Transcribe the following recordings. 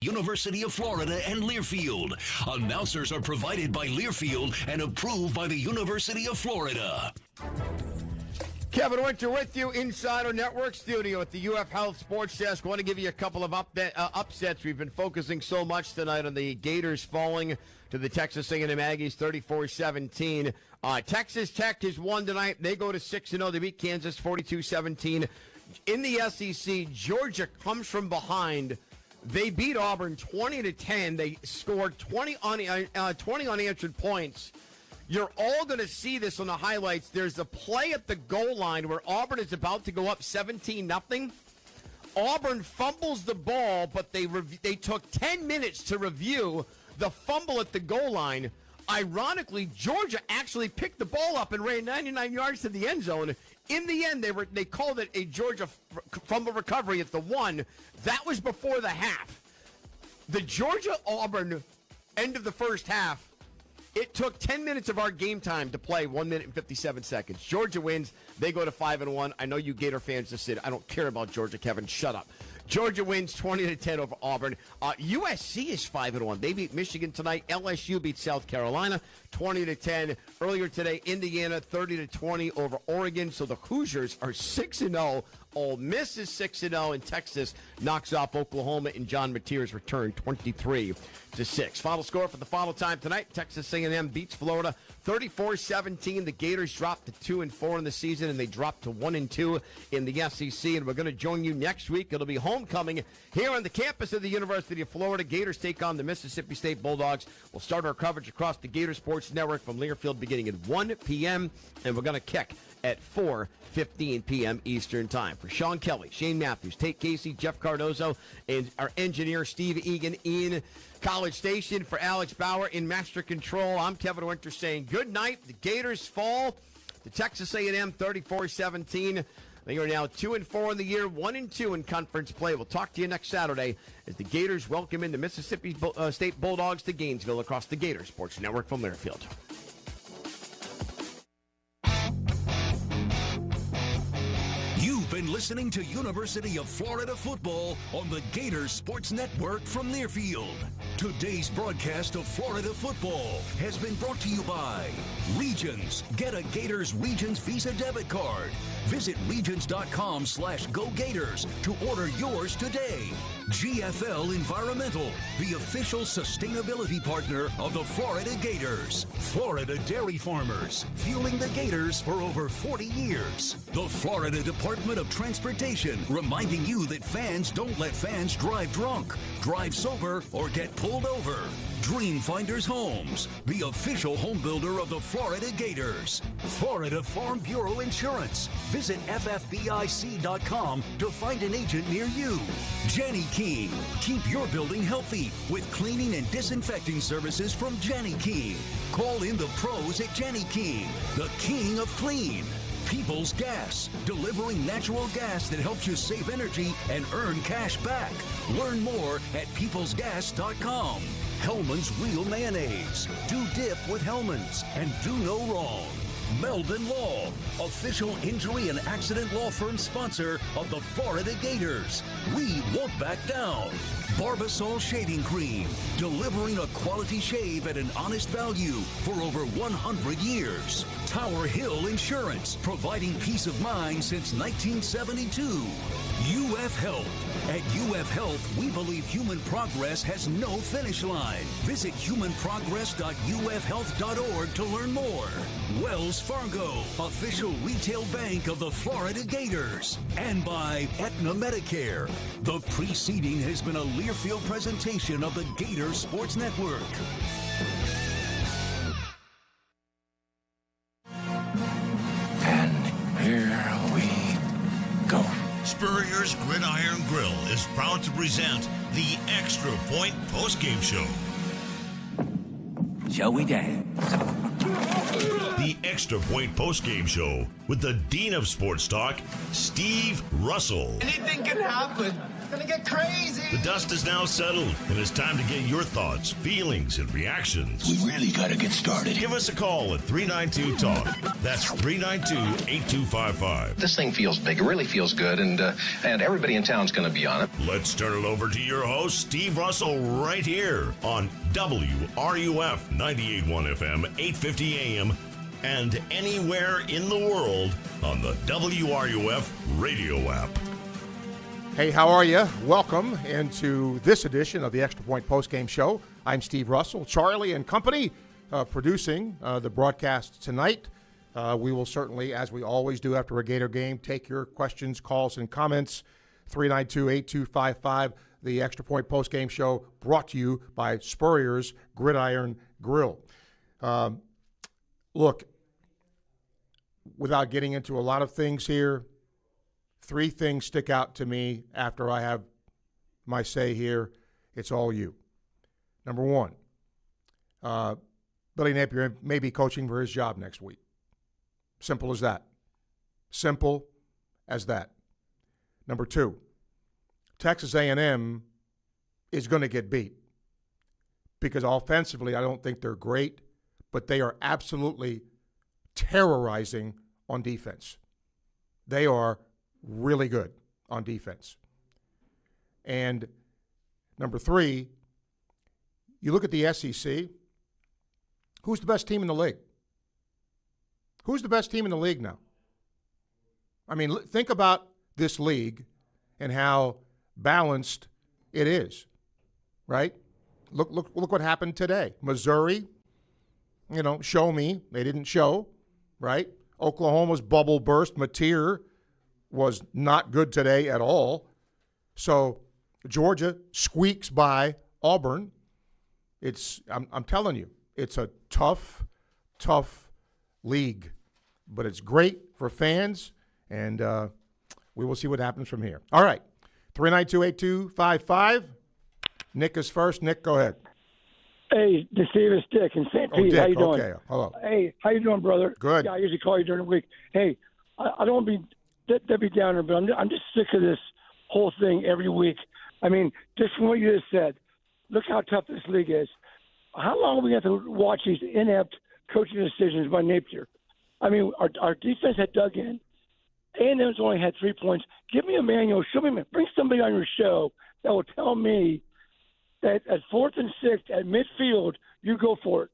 University of Florida and Learfield. Announcers are provided by Learfield and approved by the University of Florida. Kevin Winter with you inside our network studio at the UF Health Sports Desk. I want to give you a couple of upsets. We've been focusing so much tonight on the Gators falling to the Texas A&M Aggies 34-17. Texas Tech has won tonight. They go to 6-0. They beat Kansas 42-17. In the SEC, Georgia comes from behind. They beat Auburn 20-10. They scored 20 unanswered points. You're all going to see this on the highlights. There's a play at the goal line where Auburn is about to go up 17-0. Auburn fumbles the ball, but they took 10 minutes to review the fumble at the goal line. Ironically, Georgia actually picked the ball up and ran 99 yards to the end zone. In the end, they called it a Georgia fumble recovery at the 1. That was before the half. The Georgia-Auburn end of the first half, it took 10 minutes of our game time to play, 1 minute and 57 seconds. Georgia wins. They go to 5-1. I know you Gator fans just said, I don't care about Georgia, Kevin. Shut up. Georgia wins 20-10 over Auburn. USC is 5-1. They beat Michigan tonight. LSU beat South Carolina 20-10. Earlier today, Indiana 30-20 over Oregon. So the Hoosiers are 6-0. Ole Miss is 6-0, and Texas knocks off Oklahoma in John Mateer's return 23-6. Final score for the final time tonight: Texas A&M beats Florida 34-17. The Gators dropped to 2-4 in the season, and they dropped to 1-2 in the SEC. And we're going to join you next week. It'll be homecoming here on the campus of the University of Florida. Gators take on the Mississippi State Bulldogs. We'll start our coverage across the Gator Sports Network from Learfield beginning at 1 p.m., and we're going to kick at 4:15 p.m. Eastern Time. For Sean Kelly, Shane Matthews, Tate Casey, Jeff Cardozo, and our engineer Steve Egan in College Station, for Alex Bauer in Master Control, I'm Kevin Winter saying good night. The Gators fall to Texas A&M 34-17. They are now 2-4 in the year, 1-2 in conference play. We'll talk to you next Saturday as the Gators welcome in the Mississippi State Bulldogs to Gainesville across the Gator Sports Network from Learfield. You've been listening to University of Florida football on the Gator Sports Network from Learfield. Today's broadcast of Florida football has been brought to you by Regions. Get a Gators Regions Visa debit card. Visit regions.com/GoGators to order yours today. GFL Environmental, the official sustainability partner of the Florida Gators. Florida Dairy Farmers, fueling the Gators for over 40 years. The Florida Department of Transportation, reminding you that fans don't let fans drive drunk, drive sober, or get pulled over. Dreamfinders Homes, the official home builder of the Florida Gators. Florida Farm Bureau Insurance. Visit ffbic.com to find an agent near you. Jenny King, keep your building healthy with cleaning and disinfecting services from Jenny King. Call in the pros at Jenny King, the king of clean. People's Gas, delivering natural gas that helps you save energy and earn cash back. Learn more at peoplesgas.com. Hellman's Real Mayonnaise. Do dip with Hellman's and do no wrong. Melvin Law, official injury and accident law firm sponsor of the Florida Gators. We won't back down. Barbasol Shaving Cream, delivering a quality shave at an honest value for over 100 years. Tower Hill Insurance, providing peace of mind since 1972. UF Health. At UF Health, we believe human progress has no finish line. Visit humanprogress.ufhealth.org to learn more. Wells Fargo, official retail bank of the Florida Gators. And by Aetna Medicare. The preceding has been a Learfield presentation of the Gator Sports Network. And here we go. Spurrier's Gridiron Grill is proud to present the Extra Point Postgame Show. Shall we dance? The Extra Point Postgame Show with the Dean of Sports Talk, Steve Russell. Anything can happen. gonna get crazy. The dust is now settled, and it's time to get your thoughts, feelings, and reactions. We really gotta get started. Give us a call at 392-TALK. That's 392-8255. This thing feels big. It really feels good, and everybody in town's going to be on it. Let's turn it over to your host, Steve Russell, right here on WRUF 98.1 FM, 850 AM, and anywhere in the world on the WRUF radio app. Hey, how are you? Welcome into this edition of the Extra Point Postgame Show. I'm Steve Russell, Charlie and company, producing the broadcast tonight. We will certainly, as we always do after a Gator game, take your questions, calls, and comments. 392-8255, the Extra Point Postgame Show, brought to you by Spurrier's Gridiron Grill. Look, without getting into a lot of things here, three things stick out to me after I have my say here. It's all you. Number one, Billy Napier may be coaching for his job next week. Simple as that. Simple as that. Number two, Texas A&M is going to get beat because offensively I don't think they're great, but they are absolutely terrorizing on defense. They are really good on defense. And number three, you look at the SEC, who's the best team in the league? Who's the best team in the league now? I mean, think about this league and how balanced it is, right? Look what happened today. Missouri, show me. They didn't show, right? Oklahoma's bubble burst. Mateer was not good today at all. So Georgia squeaks by Auburn. I'm telling you, it's a tough league, but it's great for fans, and we will see what happens from here. All right, 392-8255. Nick is first. Nick, go ahead. Hey, Steve, it's Dick in St. Pete. Dick, how you doing? Okay, hello. Hey, how you doing, brother? Good. Yeah, I usually call you during the week. Hey, I don't want to be Debbie Downer, but I'm just sick of this whole thing every week. I mean, just from what you just said, look how tough this league is. How long are we going to have to watch these inept coaching decisions by Napier? I mean, our defense had dug in. A&M's only had 3 points. Give me a manual. Show me. Bring somebody on your show that will tell me that at 4th and 6th at midfield, you go for it.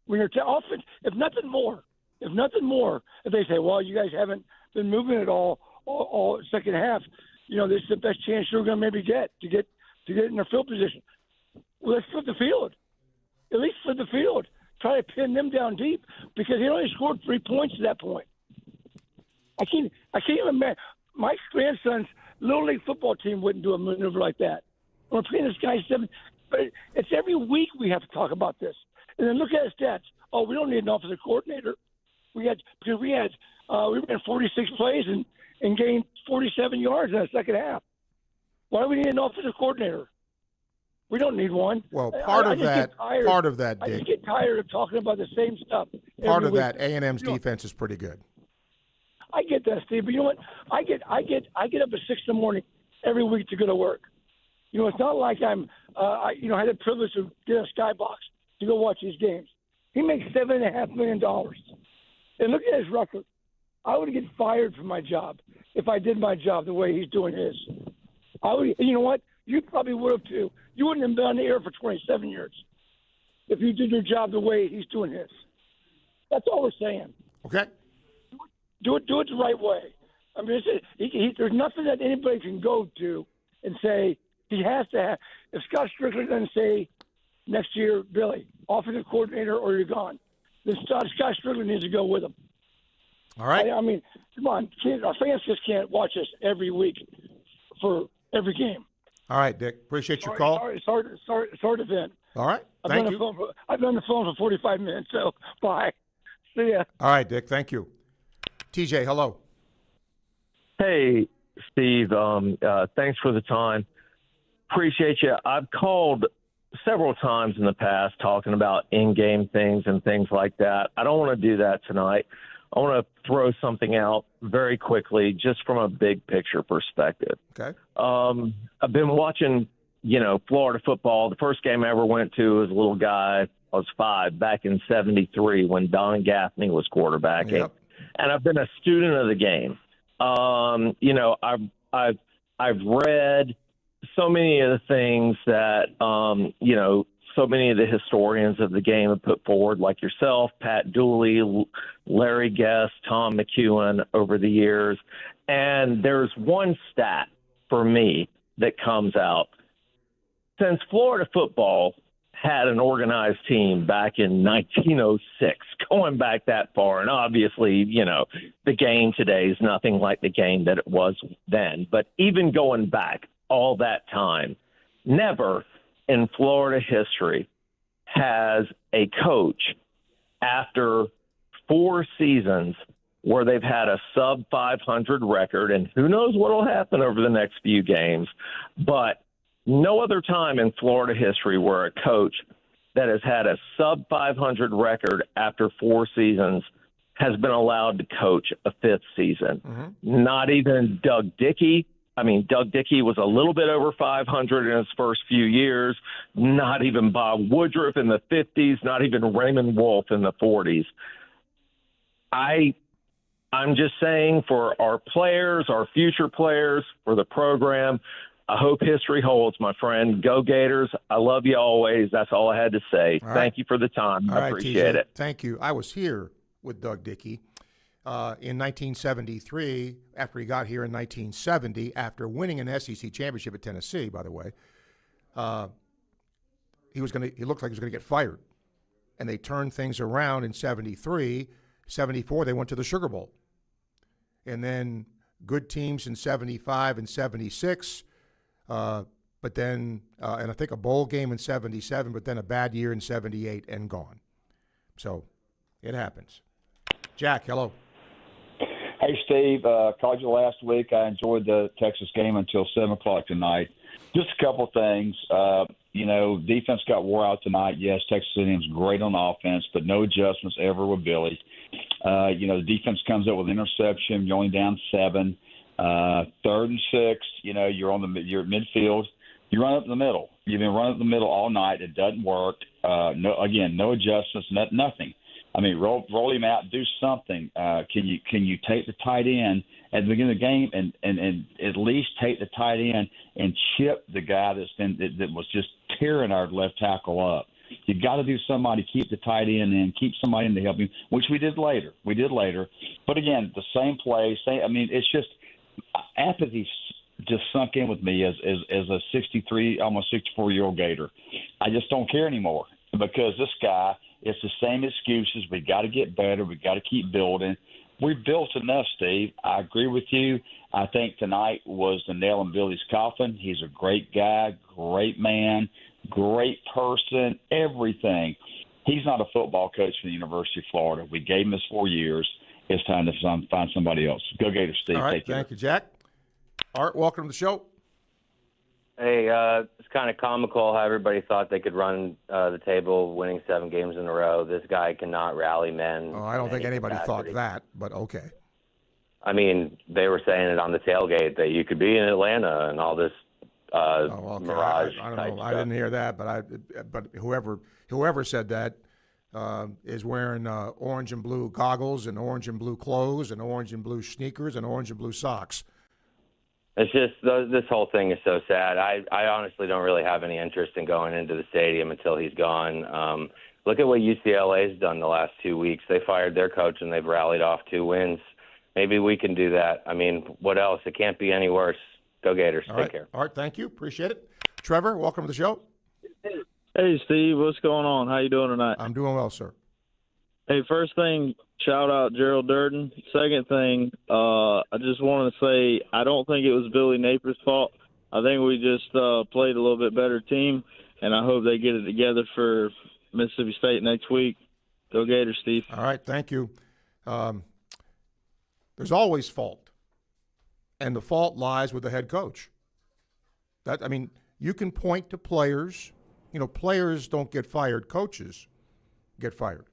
When you're offense, if nothing more, if they say, well, you guys haven't been moving at all second half, this is the best chance you're going to maybe get to get in their field position. Well, let's flip the field. At least flip the field. Try to pin them down deep because he only scored 3 points at that point. I can't even imagine. My grandson's little league football team wouldn't do a maneuver like that. We're playing this guy 7, but it's every week we have to talk about this. And then look at his stats. Oh, we don't need an offensive coordinator. We ran 46 plays and gained 47 yards in the second half. Why do we need an offensive coordinator? We don't need one. Well, part of that, Dick. I just get tired of talking about the same stuff. Part of that, A&M's defense is pretty good. I get that, Steve. But you know what? I get up at 6 in the morning every week to go to work. It's not like I had the privilege to get a skybox to go watch these games. He makes $7.5 million. And look at his record. I would get fired from my job if I did my job the way he's doing his. And you know what? You probably would have too. You wouldn't have been on the air for 27 years if you did your job the way he's doing his. That's all we're saying. Okay. Do it the right way. I mean, there's nothing that anybody can go to and say he has to have. If Scott Strickland doesn't say next year, Billy, offensive coordinator or you're gone, then Scott Strickland needs to go with him. All right. I mean, come on. Our fans just can't watch us every week for every game. All right, Dick. Appreciate your call. Sorry to vent. All right. I've been on the phone for 45 minutes, so bye. See ya. All right, Dick. Thank you. TJ, hello. Hey, Steve. Thanks for the time. Appreciate you. I've called several times in the past talking about in-game things and things like that. I don't want to do that tonight. I want to throw something out very quickly, just from a big picture perspective. Okay. I've been watching, Florida football. The first game I ever went to as a little guy, I was 5, back in '73 when Don Gaffney was quarterbacking. Yep. And I've been a student of the game. I've read so many of the things that, so many of the historians of the game have put forward, like yourself, Pat Dooley, Larry Guest, Tom McEwen over the years. And there's one stat for me that comes out. Since Florida football had an organized team back in 1906, going back that far, and obviously, the game today is nothing like the game that it was then. But even going back all that time, never in Florida history has a coach, after 4 seasons where they've had a sub 500 record, and who knows what will happen over the next few games, but no other time in Florida history where a coach that has had a sub 500 record after 4 seasons has been allowed to coach a 5th season. Mm-hmm. Not even Doug Dickey. I mean, Doug Dickey was a little bit over 500 in his first few years. Not even Bob Woodruff in the 50s. Not even Raymond Wolf in the 40s. I'm just saying, for our players, our future players, for the program, I hope history holds, my friend. Go Gators. I love you always. That's all I had to say. Thank you for the time. I appreciate it. Thank you. I was here with Doug Dickey in 1973, after he got here in 1970, after winning an SEC championship at Tennessee, by the way. He looked like he was going to get fired. And they turned things around in 73. 74, they went to the Sugar Bowl. And then good teams in 75 and 76. But then, and I think a bowl game in 77, but then a bad year in 78 and gone. So it happens. Jack, hello. Hey, Steve. Called you last week. I enjoyed the Texas game until 7 o'clock tonight. Just a couple things. Defense got wore out tonight. Yes, Texas A&M's great on offense, but no adjustments ever with Billy. The defense comes up with an interception. You're only down 7. 3rd and 6, you're at midfield. You run up the middle. You've been running up the middle all night. It doesn't work. No adjustments, nothing. I mean, roll him out, do something. Can you take the tight end at the beginning of the game and at least take the tight end and chip the guy that was just tearing our left tackle up? You got to do somebody, keep the tight end in, keep somebody in to help him, which we did later. But again, the same play. It's just apathy just sunk in with me as a 63, almost 64-year-old Gator. I just don't care anymore because this guy, it's the same excuses. We got to get better. We got to keep building. We've built enough, Steve. I agree with you. I think tonight was the nail in Billy's coffin. He's a great guy, great man, great person, everything. He's not a football coach for the University of Florida. We gave him his 4 years. It's time to find somebody else. Go Gators, Steve. All right, Take care. thank you, Jack. Art, welcome to the show. Hey, it's kind of comical how everybody thought they could run the table winning 7 games in a row. This guy cannot rally men. Oh, I don't think anybody thought that, but okay. I mean, they were saying it on the tailgate that you could be in Atlanta and all this mirage. I don't know. Stuff. I didn't hear that, but whoever said that is wearing orange and blue goggles and orange and blue clothes and orange and blue sneakers and orange and blue socks. It's just this whole thing is so sad. I honestly don't really have any interest in going into the stadium until he's gone. Look at what UCLA's done the last 2 weeks. They fired their coach and they've rallied off 2 wins. Maybe we can do that. I mean, what else? It can't be any worse. Go Gators. Take care. All right, thank you. Appreciate it. Trevor, welcome to the show. Hey, Steve. What's going on? How you doing tonight? I'm doing well, sir. Hey, first thing, shout out Gerald Durden. Second thing, I just wanted to say I don't think it was Billy Naper's fault. I think we just played a little bit better team, and I hope they get it together for Mississippi State next week. Go Gators, Steve. All right, thank you. There's always fault, and the fault lies with the head coach. You can point to players. Players don't get fired. Coaches get fired.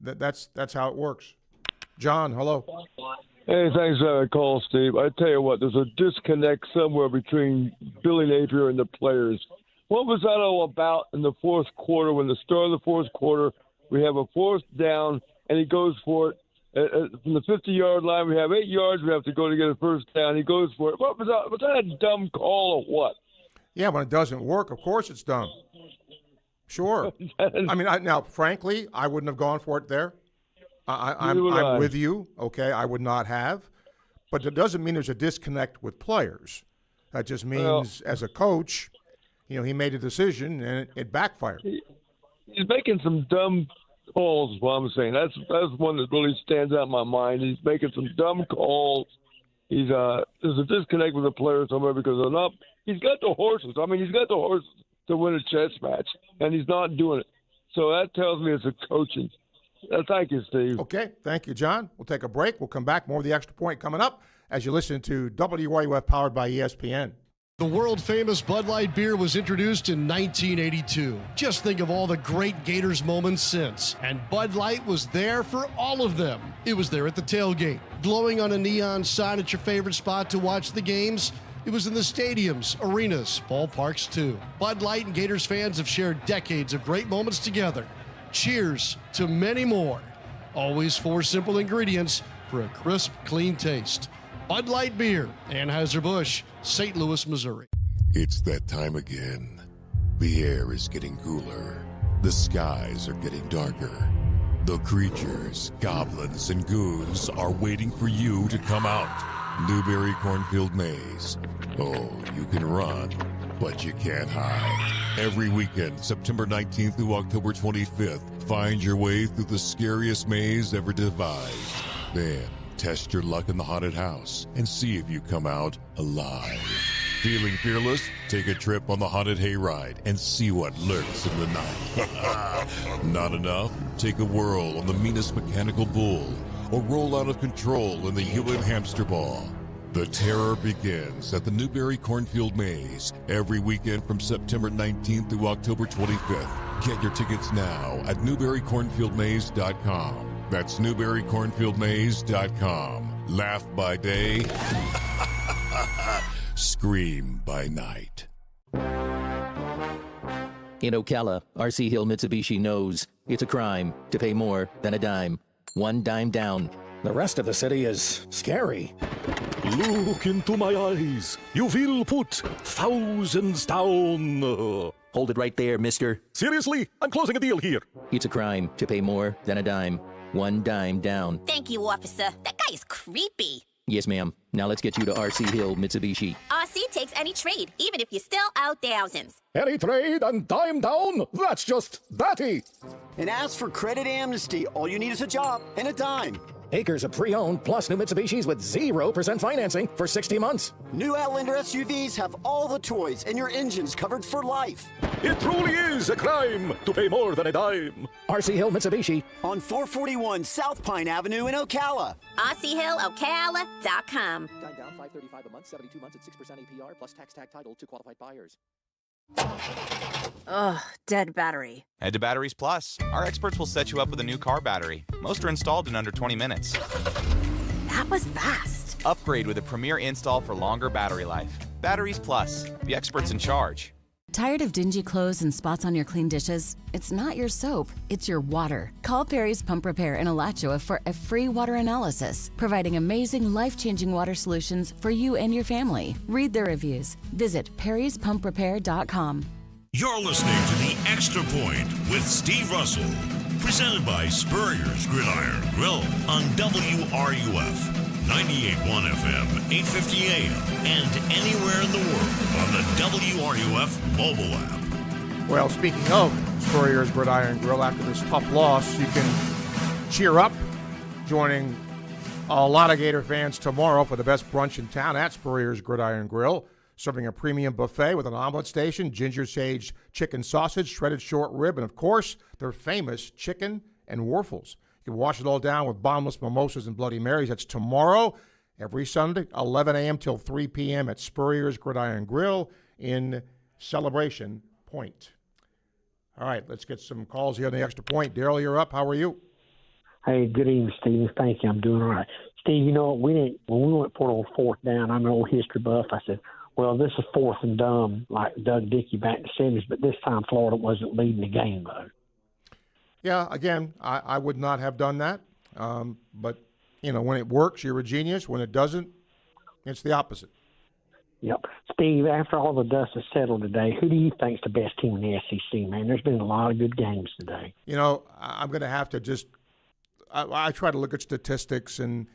that's how it works. John, hello. Hey, thanks for the call, Steve. I tell you what, there's a disconnect somewhere between Billy Napier and the players. What was that all about in the fourth quarter? When the start of the fourth quarter, we have a fourth down, and he goes for it. From the 50-yard line, we have 8 yards. We have to go to get a first down. He goes for it. What was that? Was that a dumb call or what? Yeah, when it doesn't work, of course it's dumb. Sure. I mean, now, frankly, I wouldn't have gone for it there. I'm with you. Okay, I would not have. But it doesn't mean there's a disconnect with players. That just means, as a coach, he made a decision and it backfired. He's making some dumb calls, is what I'm saying. That's one that really stands out in my mind. He's making some dumb calls. There's a disconnect with the players somewhere because they're not. He's got the horses. I mean, he's got the horses to win a chess match, and he's not doing it. So that tells me it's a coaching. Thank you, Steve. Okay, thank you, John. We'll take a break. We'll come back. More of the Extra Point coming up as you listen to WRUF powered by ESPN. The world-famous Bud Light beer was introduced in 1982. Just think of all the great Gators moments since. And Bud Light was there for all of them. It was there at the tailgate, glowing on a neon sign at your favorite spot to watch the games. It was in the stadiums, arenas, ballparks too. Bud Light and Gators fans have shared decades of great moments together. Cheers to many more. Always 4 simple ingredients for a crisp, clean taste. Bud Light Beer, Anheuser-Busch, St. Louis, Missouri. It's that time again. The air is getting cooler. The skies are getting darker. The creatures, goblins, and goons are waiting for you to come out. Newberry Cornfield Maze. Oh, you can run, but you can't hide. Every weekend, September 19th through October 25th, find your way through the scariest maze ever devised. Then, test your luck in the haunted house and see if you come out alive. Feeling fearless? Take a trip on the haunted hayride and see what lurks in the night. Not enough? Take a whirl on the meanest mechanical bull or roll out of control in the human hamster ball. The terror begins at the Newberry Cornfield Maze every weekend from September 19th through October 25th. Get your tickets now at NewberryCornfieldMaze.com. That's NewberryCornfieldMaze.com. Laugh by day, scream by night. In Ocala, RC Hill Mitsubishi knows it's a crime to pay more than a dime. One dime down. The rest of the city is scary. Look into my eyes. You will put thousands down. Hold it right there, mister. Seriously? I'm closing a deal here. It's a crime to pay more than a dime. One dime down. Thank you, officer. That guy is creepy. Yes, ma'am. Now let's get you to RC Hill Mitsubishi. RC takes any trade, even if you're still out thousands. Any trade and dime down? That's just batty. And as for credit amnesty, all you need is a job and a dime. Acres of pre-owned plus new Mitsubishis with 0% financing for 60 months. New Outlander SUVs have all the toys and your engine's covered for life. It truly is a crime to pay more than a dime. RC Hill Mitsubishi. On 441 South Pine Avenue in Ocala. RCHillOcala.com. Dime down, $535 a month, 72 months at 6% APR plus tax tag title to qualified buyers. Ugh, dead battery. Head to Batteries Plus. Our experts will set you up with a new car battery. Most are installed in under 20 minutes. That was fast. Upgrade with a premier install for longer battery life. Batteries Plus. The experts in charge. Tired of dingy clothes and spots on your clean dishes? It's not your soap, it's your water. Call Perry's Pump Repair in Alachua for a free water analysis, providing amazing life-changing water solutions for you and your family. Read their reviews. Visit perryspumprepair.com. You're listening to The Extra Point with Steve Russell, presented by Spurrier's Gridiron Grill on WRUF. 98.1 FM, 850 AM, and anywhere in the world on the WRUF mobile app. Well, speaking of Spurrier's Gridiron Grill, after this tough loss, you can cheer up, joining a lot of Gator fans tomorrow for the best brunch in town at Spurrier's Gridiron Grill, serving a premium buffet with an omelet station, ginger sage chicken sausage, shredded short rib, and, of course, their famous chicken and waffles. You can wash it all down with bottomless mimosas and Bloody Marys. That's tomorrow, every Sunday, 11 a.m. till 3 p.m. at Spurrier's Gridiron Grill in Celebration Point. All right, let's get some calls here on the Extra Point. Daryl, you're up. How are you? Hey, good evening, Steve. Thank you. I'm doing all right. Steve, you know what? When we went for it on fourth down, I'm an old history buff. I said, well, this is fourth and dumb, like Doug Dickey back in the 70s, but this time Florida wasn't leading the game, though. Yeah, again, I would not have done that. But, when it works, you're a genius. When it doesn't, it's the opposite. Yep. Steve, after all the dust has settled today, who do you think's the best team in the SEC, man? There's been a lot of good games today. I'm going to have to just I try to look at statistics and,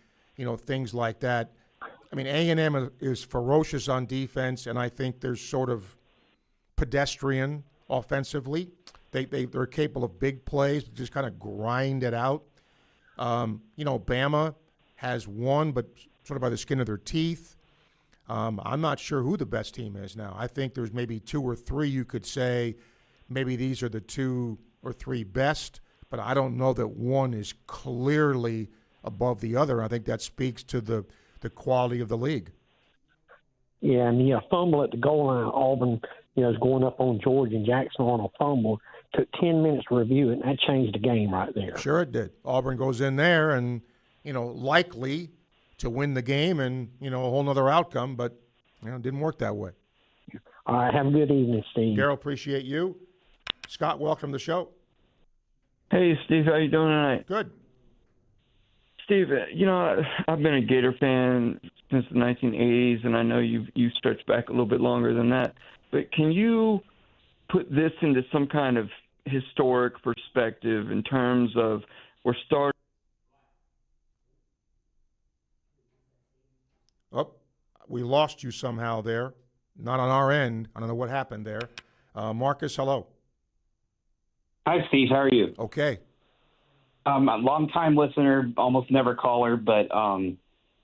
things like that. I mean, A&M is ferocious on defense, and I think they're sort of pedestrian offensively. They're capable of big plays, just kind of grind it out. Bama has won, but sort of by the skin of their teeth. I'm not sure who the best team is now. I think there's maybe two or three you could say maybe these are the 2 or 3 best, but I don't know that one is clearly above the other. I think that speaks to the quality of the league. Yeah, and the fumble at the goal line, Auburn, is going up on Georgia, and Jackson on a fumble. Took 10 minutes to review it, and that changed the game right there. Sure it did. Auburn goes in there and, likely to win the game and, a whole nother outcome, but, it didn't work that way. All right, have a good evening, Steve. Darryl, appreciate you. Scott, welcome to the show. Hey, Steve, how you doing tonight? Good. Steve, I've been a Gator fan since the 1980s, and I know you stretched back a little bit longer than that. But can you put this into some kind of historic perspective in terms of we're starting? Oh, we lost you somehow there. Not on our end. I don't know what happened there. Marcus, hello. Hi, Steve. How are you? Okay. A long-time listener, almost never caller, but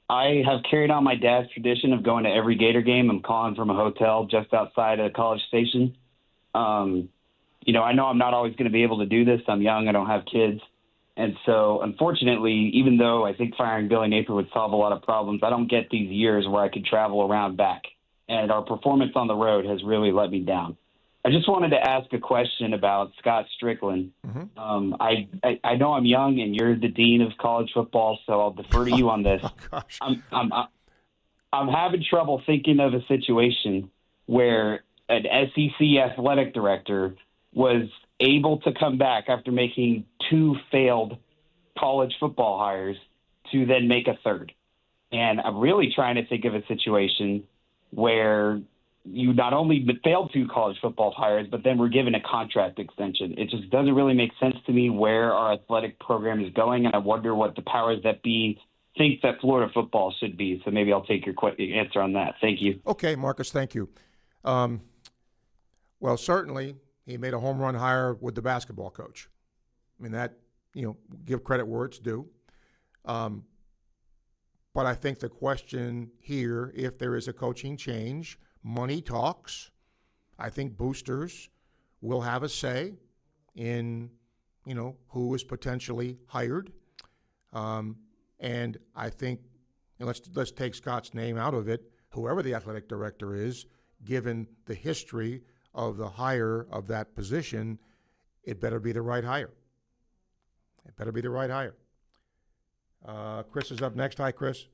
I have carried on my dad's tradition of going to every Gator game. I'm calling from a hotel just outside of College Station. I know I'm not always going to be able to do this. I'm young. I don't have kids. And so, unfortunately, even though I think firing Billy Napier would solve a lot of problems, I don't get these years where I could travel around back. And our performance on the road has really let me down. I just wanted to ask a question about Scott Strickland. Mm-hmm. I know I'm young and you're the dean of college football, so I'll defer to you on this. Oh, gosh. I'm having trouble thinking of a situation where an SEC athletic director was able to come back after making 2 failed college football hires to then make a third. And I'm really trying to think of a situation where you not only failed 2 college football hires, but then were given a contract extension. It just doesn't really make sense to me where our athletic program is going, and I wonder what the powers that be think that Florida football should be. So maybe I'll take your answer on that. Thank you. Okay, Marcus, thank you. Well, certainly he made a home run hire with the basketball coach. I mean, that, give credit where it's due. But I think the question here, if there is a coaching change, money talks. I think boosters will have a say in, who is potentially hired. And I think, let's take Scott's name out of it. Whoever the athletic director is, given the history of the hire of that position, it better be the right hire. It better be the right hire. Chris is up next. Hi, Chris.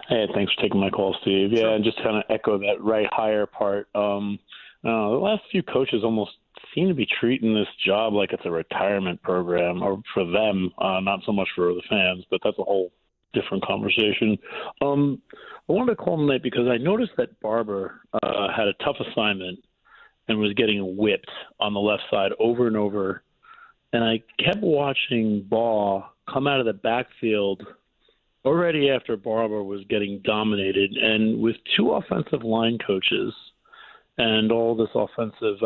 Hey, thanks for taking my call, Steve. Yeah, and just kind of echo that right hire part. The last few coaches almost seem to be treating this job like it's a retirement program, or for them, not so much for the fans, but that's a whole different conversation. I wanted to call tonight because I noticed that Barber had a tough assignment and was getting whipped on the left side over and over. And I kept watching Baugh come out of the backfield already after Barber was getting dominated. And with 2 offensive line coaches and all this offensive,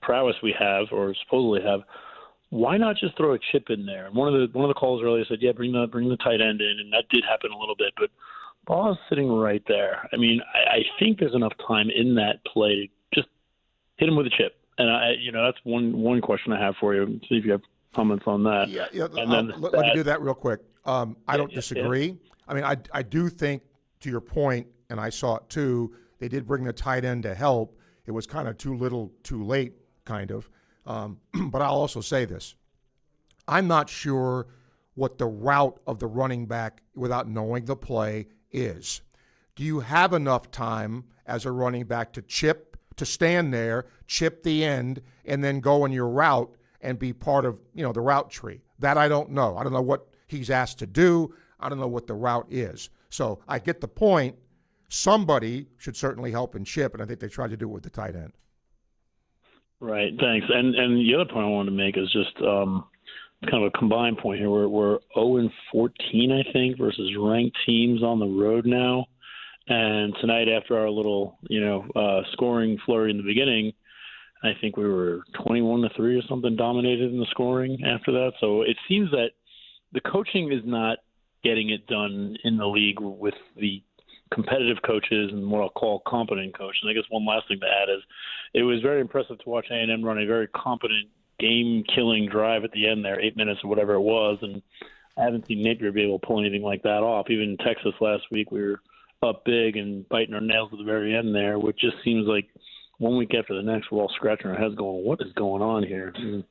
prowess we have or supposedly have, why not just throw a chip in there? And one of the calls earlier said, yeah, bring the tight end in, and that did happen a little bit. But Ball's sitting right there. I mean, I think there's enough time in that play to just hit him with a chip. And that's one question I have for you. See if you have comments on that. Yeah. And then let me do that real quick. I don't disagree. Yeah. I mean, I do think, to your point, and I saw it too, they did bring the tight end to help. It was kind of too little, too late, kind of. But I'll also say this. I'm not sure what the route of the running back without knowing the play is. Do you have enough time as a running back to stand there, chip the end, and then go in your route and be part of, the route tree? That I don't know. I don't know what he's asked to do. I don't know what the route is. So I get the point. Somebody should certainly help and chip, and I think they tried to do it with the tight end. Right, thanks. And the other point I wanted to make is just kind of a combined point here. We're 0-14, I think, versus ranked teams on the road now. And tonight, after our little, scoring flurry in the beginning, I think we were 21-3 or something, dominated in the scoring after that. So it seems that the coaching is not getting it done in the league with the competitive coaches and what I'll call competent coach. And I guess one last thing to add is it was very impressive to watch A&M run a very competent game-killing drive at the end there, 8 minutes or whatever it was. And I haven't seen Napier be able to pull anything like that off. Even in Texas last week, we were up big and biting our nails at the very end there, which just seems like one week after the next, we're all scratching our heads going, what is going on here? And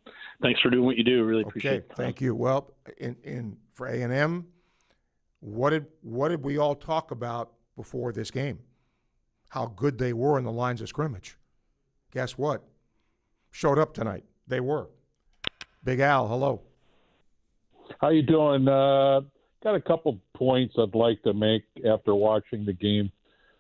thanks for doing what you do. Really appreciate it. Thank you. Well, for A&M, what did we all talk about before this game? How good they were in the lines of scrimmage. Guess what? Showed up tonight. They were. Big Al, hello. How you doing? Got a couple points I'd like to make after watching the game.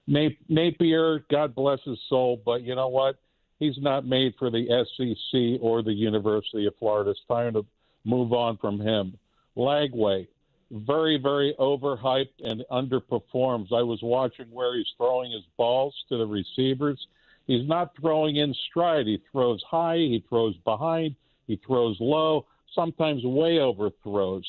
Napier, God bless his soul, but you know what? He's not made for the SEC or the University of Florida. It's time to move on from him. Lagway, very, very overhyped and underperforms. I was watching where he's throwing his balls to the receivers. He's not throwing in stride. He throws high, he throws behind, he throws low, sometimes way overthrows.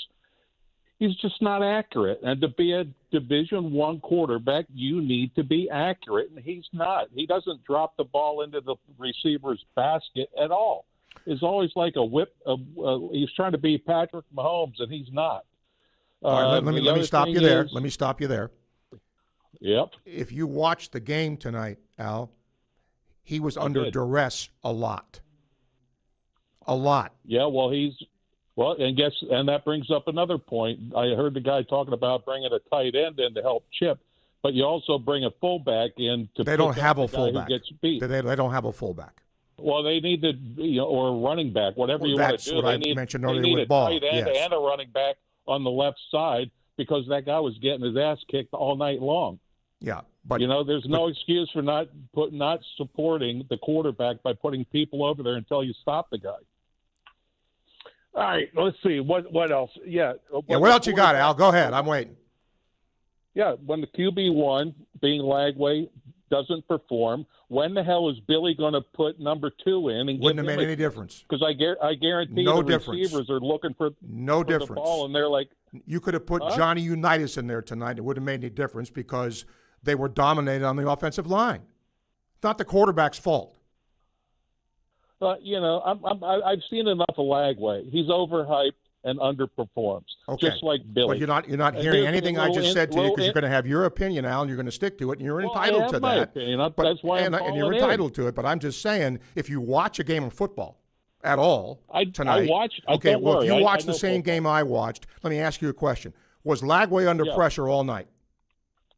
He's just not accurate. And to be a Division I quarterback, you need to be accurate, and he's not. He doesn't drop the ball into the receiver's basket at all. It's always like a whip. He's trying to be Patrick Mahomes, and he's not. All right, let me stop you there. Let me stop you there. Yep. If you watch the game tonight, Al, he was under duress a lot. A lot. Yeah, and that brings up another point. I heard the guy talking about bringing a tight end in to help chip, but you also bring a fullback in to. They don't have a fullback. Who gets beat. They don't have a fullback. Well, they need or a running back, whatever you want to do. That's what I mentioned earlier with Ball. Ball. They need a tight end and a running back on the left side because that guy was getting his ass kicked all night long. Yeah, but there's no excuse for not supporting the quarterback by putting people over there until you stop the guy. All right, let's see. What else? Yeah. What else you got, Al? Go ahead. I'm waiting. Yeah, when the QB1, being Lagway, doesn't perform, when the hell is Billy going to put number 2 in? And wouldn't have made any difference. Because I guarantee no the difference. Receivers are looking for difference. The ball, and they're like, you could have put Johnny Unitas in there tonight. It wouldn't have made any difference because they were dominated on the offensive line. It's not the quarterback's fault. I've seen enough of Lagway. He's overhyped and underperforms, just like Billy. But you're not hearing anything I just said to you because you're going to have your opinion, Al, and you're going to stick to it, and you're entitled to my that. Opinion. That's why I'm and you're entitled to it. But I'm just saying, if you watch a game of football at all tonight, if you watch the same game I watched, let me ask you a question: was Lagway under pressure all night?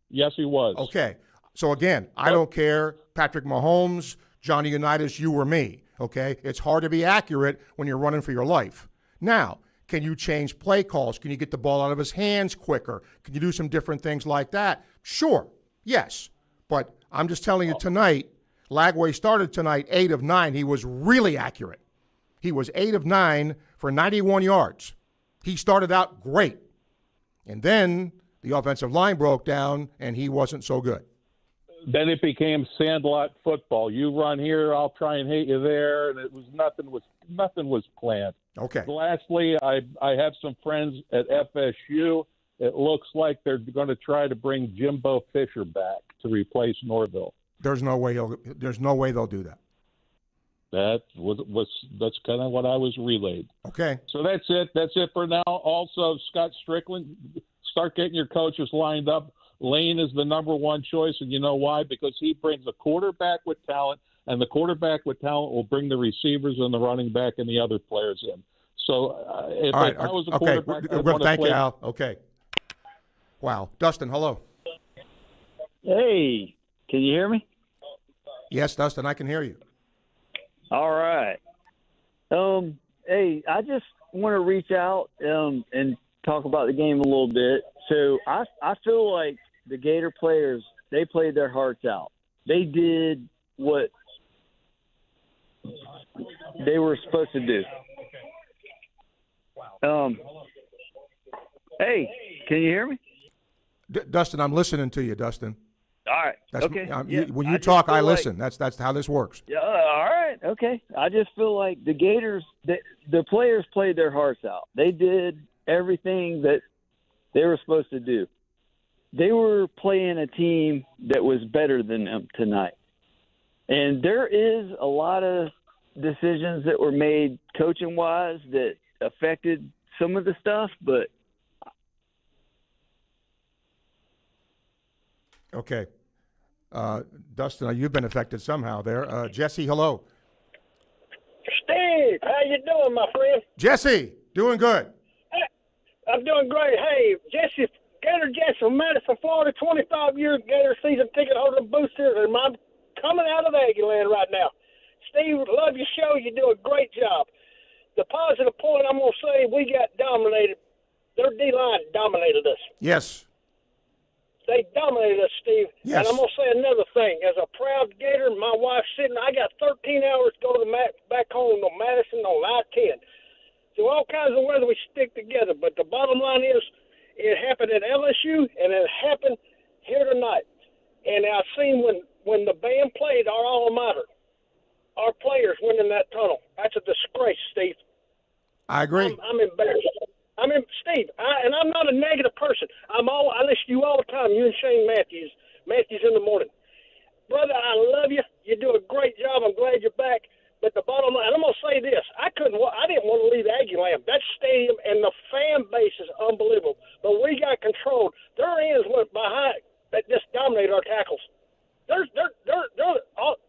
Yes, he was. Okay, so again, I don't care, Patrick Mahomes, Johnny Unitas, you or me. Okay, it's hard to be accurate when you're running for your life. Now, can you change play calls? Can you get the ball out of his hands quicker? Can you do some different things like that? Sure, yes. But I'm just telling you tonight, Lagway started tonight 8 of 9. He was really accurate. He was 8 of 9 for 91 yards. He started out great. And then the offensive line broke down, and he wasn't so good. Then it became sandlot football. You run here, I'll try and hit you there, and it was nothing was planned. Okay. Lastly, I have some friends at FSU. It looks like they're going to try to bring Jimbo Fisher back to replace Norville. There's no way they'll do that. That's kind of what I was relayed. Okay. So that's it. That's it for now. Also, Scott Strickland, start getting your coaches lined up. Lane is the number one choice, and you know why? Because he brings a quarterback with talent, and the quarterback with talent will bring the receivers and the running back and the other players in. So if All right. I was a Okay. quarterback, We're going to thank you, Al. Okay. Wow. Dustin, hello. Hey, can you hear me? Yes, Dustin, I can hear you. All right. Hey, I just want to reach out and talk about the game a little bit. So I feel like the Gator players, they played their hearts out. They did what they were supposed to do. Hey, can you hear me? Dustin, I'm listening to you, Dustin. All right. That's, okay. When you talk, I listen. That's how this works. Yeah. All right. Okay. I just feel like the Gators, the players played their hearts out. They did everything that they were supposed to do. They were playing a team that was better than them tonight. And there is a lot of decisions that were made coaching-wise that affected some of the stuff, but okay. Dustin, you've been affected somehow there. Jesse, hello. Steve, how you doing, my friend? Jesse, doing good. Hey, I'm doing great. Hey, Jesse, Gator Jesse from Madison, Florida, 25 years Gator season ticket holder boosters, and I'm coming out of Aggie land right now. Steve, love your show. You do a great job. The positive point I'm going to say, we got dominated. Their D-line dominated us. Yes. They dominated us, Steve. Yes. And I'm going to say another thing. As a proud Gator, my wife's sitting, I got 13 hours to go to back home to Madison on I-10. So all kinds of weather, we stick together. But the bottom line is, it happened at LSU, and it happened here tonight. And I've seen when the band played our alma mater, our players went in that tunnel. That's a disgrace, Steve. I agree. I'm embarrassed. Steve, and I'm not a negative person. I listen to you all the time. You and Shane Matthews in the morning. Brother, I love you. You do a great job. I'm glad you're back. But the bottom line, and I'm going to say this. I didn't want to leave Aggie Land. That stadium and the fan base is unbelievable. But we got controlled. Their ends went behind that just dominated our tackles. They're all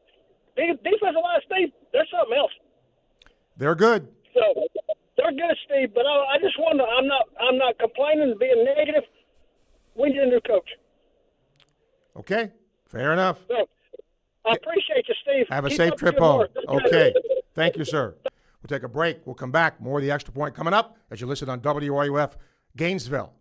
defensive line, Steve, they're something else. They're good. So they're good, Steve. But I just wonder. I'm not complaining and being negative. We need a new coach. Okay, fair enough. So, I appreciate you, Steve. Have a Keep safe up trip good home. work. Okay, thank you, sir. We'll take a break. We'll come back. More of the Extra Point coming up as you listen on WRUF Gainesville.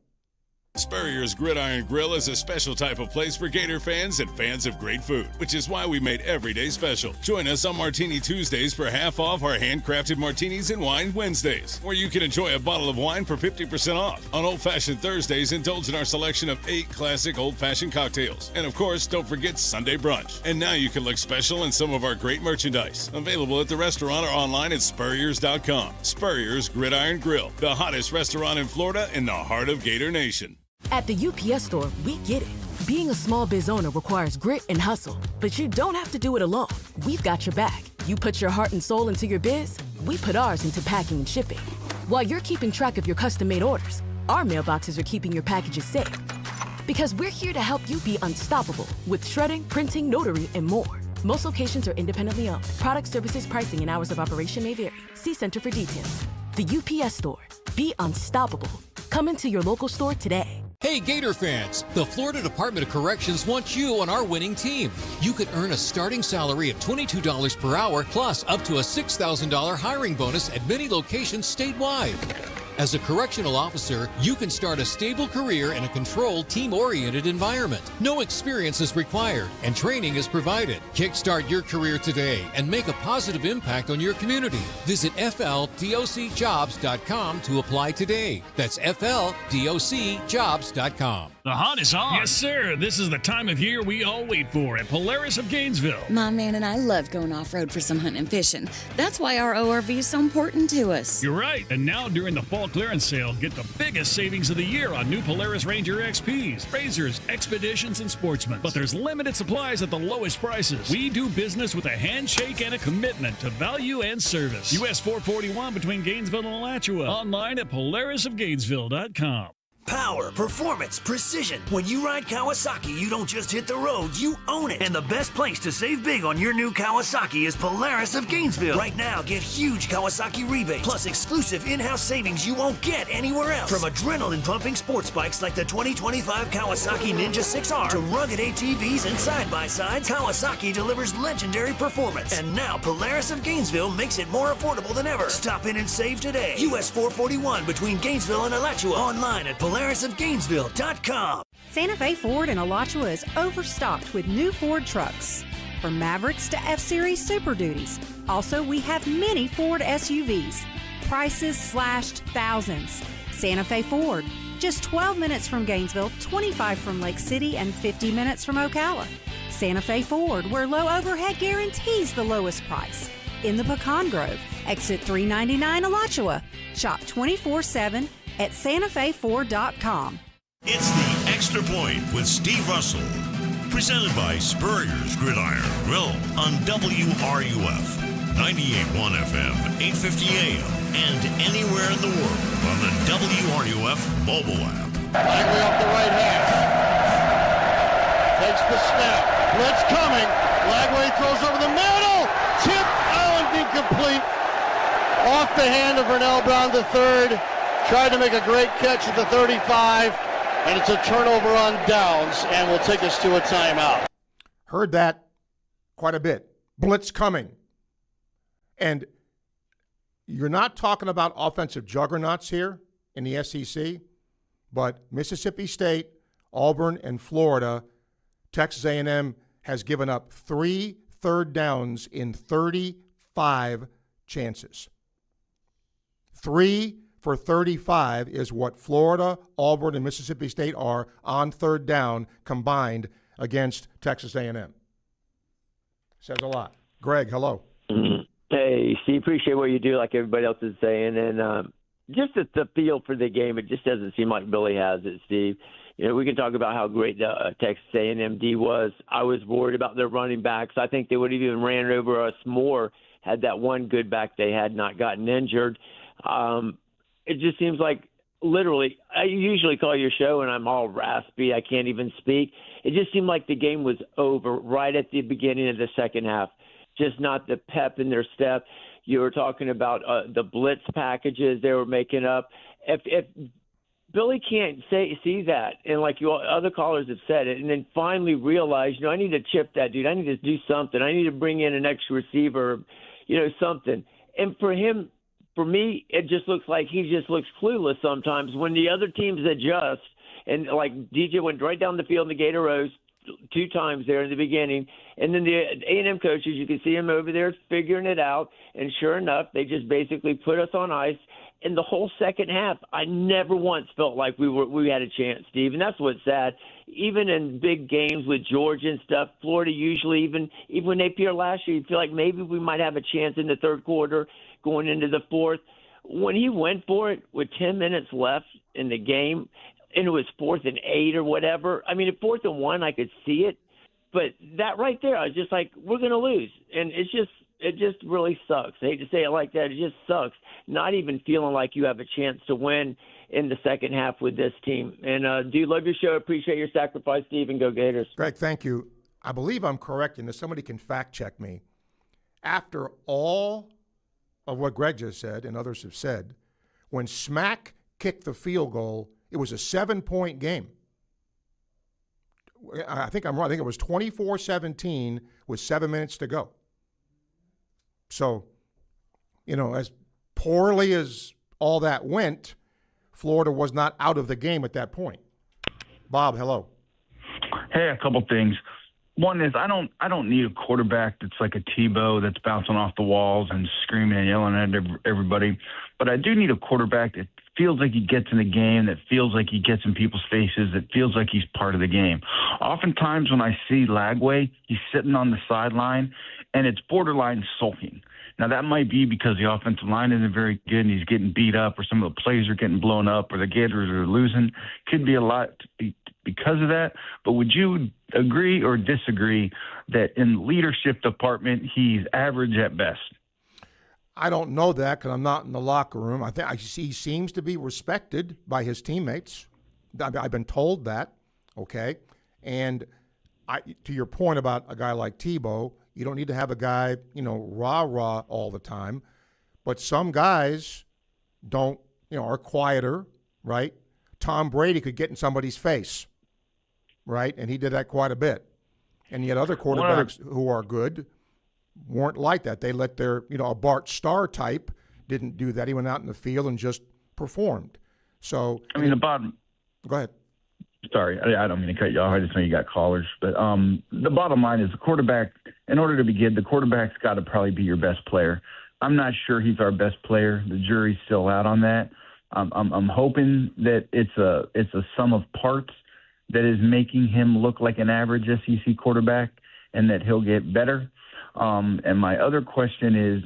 Spurrier's Gridiron Grill is a special type of place for Gator fans and fans of great food, which is why we made every day special. Join us on Martini Tuesdays for half off our handcrafted martinis and wine Wednesdays, where you can enjoy a bottle of wine for 50% off. On Old Fashioned Thursdays, indulge in our selection of 8 classic old-fashioned cocktails. And of course, don't forget Sunday brunch. And now you can look special in some of our great merchandise, available at the restaurant or online at Spurriers.com. Spurrier's Gridiron Grill, the hottest restaurant in Florida in the heart of Gator Nation. At the UPS Store, we get it. Being a small biz owner requires grit and hustle, but you don't have to do it alone. We've got your back. You put your heart and soul into your biz, we put ours into packing and shipping. While you're keeping track of your custom-made orders, our mailboxes are keeping your packages safe. Because we're here to help you be unstoppable with shredding, printing, notary, and more. Most locations are independently owned. Product, services, pricing, and hours of operation may vary. See Center for details. The UPS Store. Be unstoppable. Come into your local store today. Hey Gator fans, the Florida Department of Corrections wants you on our winning team. You could earn a starting salary of $22 per hour plus up to a $6,000 hiring bonus at many locations statewide. As a correctional officer, you can start a stable career in a controlled, team-oriented environment. No experience is required, and training is provided. Kickstart your career today and make a positive impact on your community. Visit FLDOCjobs.com to apply today. That's FLDOCjobs.com. The hunt is on. Yes, sir. This is the time of year we all wait for at Polaris of Gainesville. My man and I love going off-road for some hunting and fishing. That's why our ORV is so important to us. You're right. And now during the fall clearance sale, get the biggest savings of the year on new Polaris Ranger XPs, Razors, Expeditions, and Sportsmen. But there's limited supplies at the lowest prices. We do business with a handshake and a commitment to value and service. US 441 between Gainesville and Alachua. Online at polarisofgainesville.com. Power, performance, precision. When you ride Kawasaki, you don't just hit the road, you own it. And the best place to save big on your new Kawasaki is Polaris of Gainesville. Right now, get huge Kawasaki rebates, plus exclusive in-house savings you won't get anywhere else. From adrenaline-pumping sports bikes like the 2025 Kawasaki Ninja 6R to rugged ATVs and side-by-sides, Kawasaki delivers legendary performance. And now Polaris of Gainesville makes it more affordable than ever. Stop in and save today. US 441 between Gainesville and Alachua. Online at PolarisofGainesville.com. Santa Fe Ford in Alachua is overstocked with new Ford trucks. From Mavericks to F-Series Super Duties. Also, we have many Ford SUVs. Prices slashed thousands. Santa Fe Ford, just 12 minutes from Gainesville, 25 from Lake City, and 50 minutes from Ocala. Santa Fe Ford, where low overhead guarantees the lowest price. In the Pecan Grove, exit 399 Alachua. Shop 24/7 at SantaFeFord.com. It's the Extra Point with Steve Russell, presented by Spurrier's Gridiron Grill on WRUF, 98.1 FM, 850 AM, and anywhere in the world on the WRUF mobile app. Langley off the right half. Takes the snap. Blitz coming. Langley throws over the middle. Tip. Incomplete. Off the hand of Vernell Brown III. Tried to make a great catch at the 35, and it's a turnover on downs, and will take us to a timeout. Heard that quite a bit. Blitz coming. And you're not talking about offensive juggernauts here in the SEC, but Mississippi State, Auburn, and Florida, Texas A&M has given up 3 third downs in 35 chances. 3 for 35 is what Florida, Auburn, and Mississippi State are on third down combined against Texas A&M. Says a lot. Greg, hello. Hey, Steve, appreciate what you do, like everybody else is saying. And just the feel for the game, it just doesn't seem like Billy has it, Steve. You know, we can talk about how great the Texas A&M D was. I was worried about their running backs. I think they would have even ran over us more had that one good back they had not gotten injured. It just seems like literally, I usually call your show and I'm all raspy. I can't even speak. It just seemed like the game was over right at the beginning of the second half. Just not the pep in their step. You were talking about the blitz packages they were making up. If Billy can't see that, and like you other callers have said it, and then finally realize, I need to chip that dude. I need to do something. I need to bring in an extra receiver, something. And for him, for me, it just looks like he just looks clueless sometimes when the other teams adjust. And like DJ went right down the field in the Gator rows 2 times there in the beginning. And then the A&M coaches, you can see him over there figuring it out. And sure enough, they just basically put us on ice. In the whole second half, I never once felt like we had a chance, Steve. And that's what's sad. Even in big games with Georgia and stuff, Florida usually, even when they appeared last year, you feel like maybe we might have a chance in the third quarter going into the fourth. When he went for it with 10 minutes left in the game, and it was 4th and 8 or whatever, I mean, at 4th and 1, I could see it. But that right there, I was just like, we're going to lose. And it just really sucks. I hate to say it like that. It just sucks. Not even feeling like you have a chance to win in the second half with this team. And do love your show. Appreciate your sacrifice, Steve, and go Gators. Greg, thank you. I believe I'm correct in this. Somebody can fact check me. After all of what Greg just said and others have said, when Smack kicked the field goal, it was a 7-point game. I think I'm wrong. I think it was 24-17 with 7 minutes to go. So, as poorly as all that went, Florida was not out of the game at that point. Bob, hello. Hey, a couple things. One is I don't need a quarterback that's like a Tebow that's bouncing off the walls and screaming and yelling at everybody. But I do need a quarterback that feels like he gets in the game, that feels like he gets in people's faces, that feels like he's part of the game. Oftentimes when I see Lagway, he's sitting on the sideline, and it's borderline sulking. Now, that might be because the offensive line isn't very good and he's getting beat up, or some of the plays are getting blown up, or the Gators are losing. Could be a lot because of that. But would you agree or disagree that in leadership department, he's average at best? I don't know that because I'm not in the locker room. I think he seems to be respected by his teammates. I've been told that, okay? And to your point about a guy like Tebow, you don't need to have a guy, rah-rah all the time. But some guys don't, are quieter, right? Tom Brady could get in somebody's face, right? And he did that quite a bit. And yet other quarterbacks who are good weren't like that. They let their, a Bart Starr type didn't do that. He went out in the field and just performed. So the bottom. Go ahead. Sorry, I don't mean to cut you off. I just know you got callers. But the bottom line is the quarterback, in order to be good, the quarterback's got to probably be your best player. I'm not sure he's our best player. The jury's still out on that. I'm hoping that it's a sum of parts that is making him look like an average SEC quarterback and that he'll get better. And my other question is,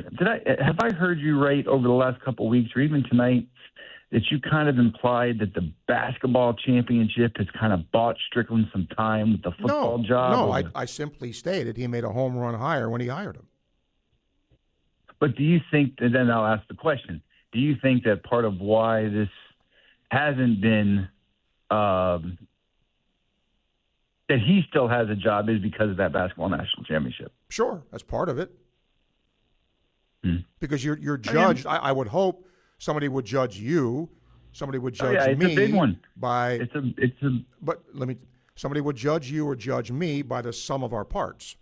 have I heard you right over the last couple of weeks or even tonight that you kind of implied that the basketball championship has kind of bought Strickland some time with the football job? No, I simply stated he made a home run hire when he hired him. But do you think, and then I'll ask the question, do you think that part of why this hasn't been, that he still has a job is because of that basketball national championship? Sure, that's part of it. Because you're judged. I would hope somebody would judge you. Somebody would judge it's me a big one. by. But somebody would judge you or judge me by the sum of our parts,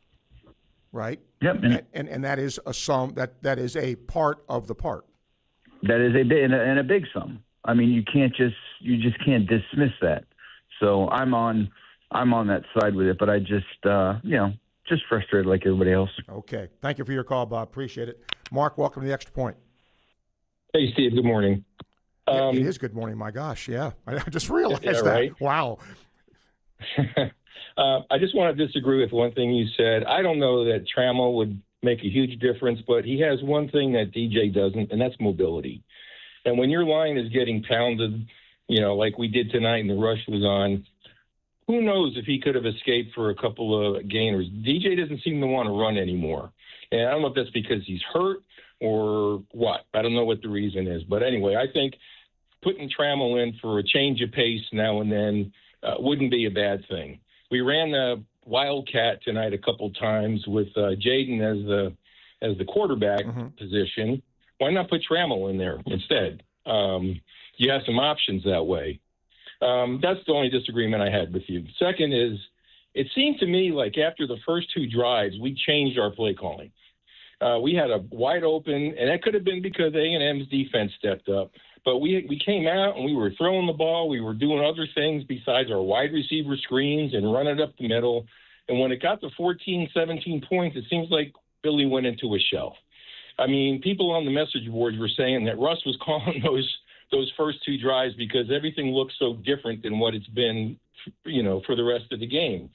right? Yep. And that is a sum. That is a part of the part. That is a big sum. I mean, you just can't dismiss that. So I'm on that side with it, but I just just frustrated like everybody else. Okay. Thank you for your call, Bob. Appreciate it. Mark, welcome to the Extra Point. Hey, Steve. Good morning. It is good morning. My gosh, yeah. I just realized that. Right? Wow. I just want to disagree with one thing you said. I don't know that Trammell would make a huge difference, but he has one thing that DJ doesn't, and that's mobility. And when your line is getting pounded, like we did tonight and the rush was on, who knows if he could have escaped for a couple of gainers. DJ doesn't seem to want to run anymore. And I don't know if that's because he's hurt or what. I don't know what the reason is. But anyway, I think putting Trammell in for a change of pace now and then wouldn't be a bad thing. We ran the Wildcat tonight a couple times with Jaden as the quarterback position. Why not put Trammell in there instead? You have some options that way. That's the only disagreement I had with you. Second is, it seemed to me like after the first two drives, we changed our play calling. We had a wide open, and that could have been because A&M's defense stepped up. But we came out and we were throwing the ball. We were doing other things besides our wide receiver screens and running up the middle. And when it got to 14, 17 points, it seems like Billy went into a shell. I mean, people on the message boards were saying that Russ was calling those first two drives because everything looks so different than what it's been, for the rest of the game.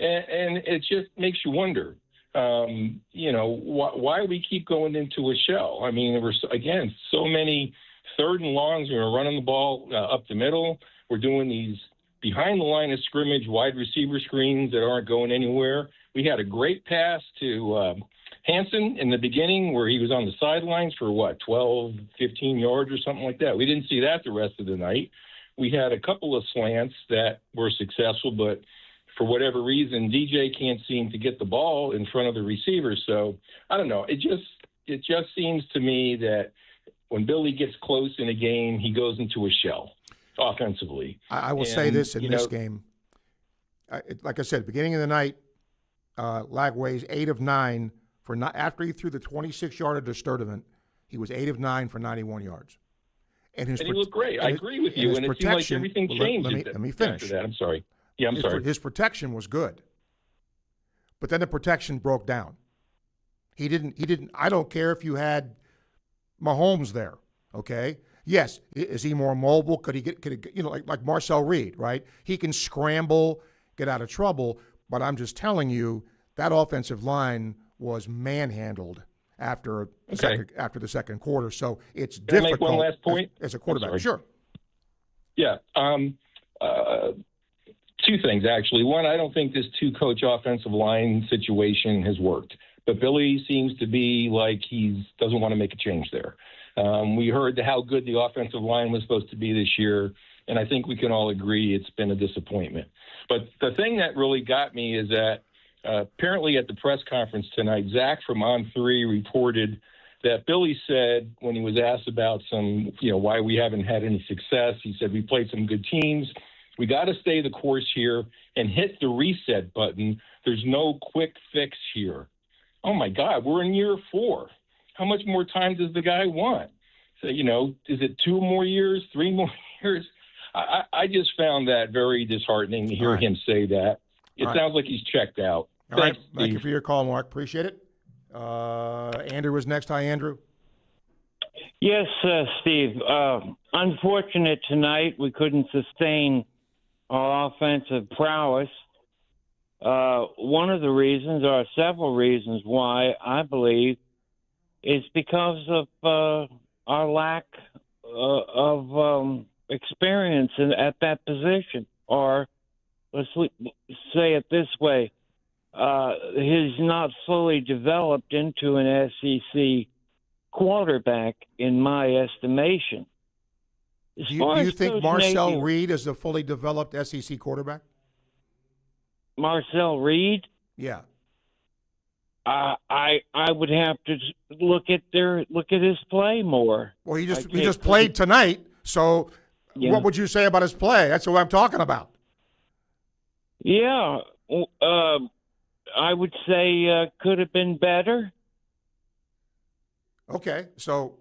And it just makes you wonder, why we keep going into a shell. I mean, there were, again, so many third and longs. We were running the ball up the middle. We're doing these behind the line of scrimmage wide receiver screens that aren't going anywhere. We had a great pass to Hansen in the beginning where he was on the sidelines for 12, 15 yards or something like that. We didn't see that the rest of the night. We had a couple of slants that were successful, but for whatever reason, DJ can't seem to get the ball in front of the receivers. So I don't know. It just seems to me that when Billy gets close in a game, he goes into a shell offensively. I will say this in this game. Like I said, beginning of the night, Lagway's 8 of 9 after he threw the 26-yarder to Sturdivant, he was 8 of 9 for 91 yards. And he looked great. I agree with you. And it seemed like everything changed. Let me finish. After that. I'm sorry. Yeah, I'm sorry. His protection was good. But then the protection broke down. He didn't. I don't care if you had Mahomes there, okay? Yes, is he more mobile? Could he like Marcel Reed, right? He can scramble, get out of trouble, but I'm just telling you that offensive line was manhandled after the second quarter. So it's difficult. Can I make one last point? As a quarterback, sure. Yeah. Two things, actually. One, I don't think this two-coach offensive line situation has worked. But Billy seems to be like he doesn't want to make a change there. We heard how good the offensive line was supposed to be this year. and I think we can all agree it's been a disappointment. But the thing that really got me is that apparently at the press conference tonight, Zach from On3 reported that Billy said when he was asked about some, why we haven't had any success, he said we played some good teams. We got to stay the course here and hit the reset button. There's no quick fix here. Oh, my God, we're in year 4. How much more time does the guy want? So, is it 2 more years, 3 more years? I just found that very disheartening to hear him say that. It sounds like he's checked out. All Thanks, right. Thank you Steve. for your call, Mark. Appreciate it. Andrew was next. Hi, Andrew. Yes, Steve. Unfortunate tonight we couldn't sustain our offensive prowess. One of the reasons, or several reasons why, I believe, is because of our lack of experience at that position. Or let's say it this way, he's not fully developed into an SEC quarterback, in my estimation. Do you think Marcel Reed is a fully developed SEC quarterback? Marcel Reed? Yeah. I would have to look at his play more. Well, he just played tonight, so what would you say about his play? That's what I'm talking about. Yeah, I would say could have been better. Okay, so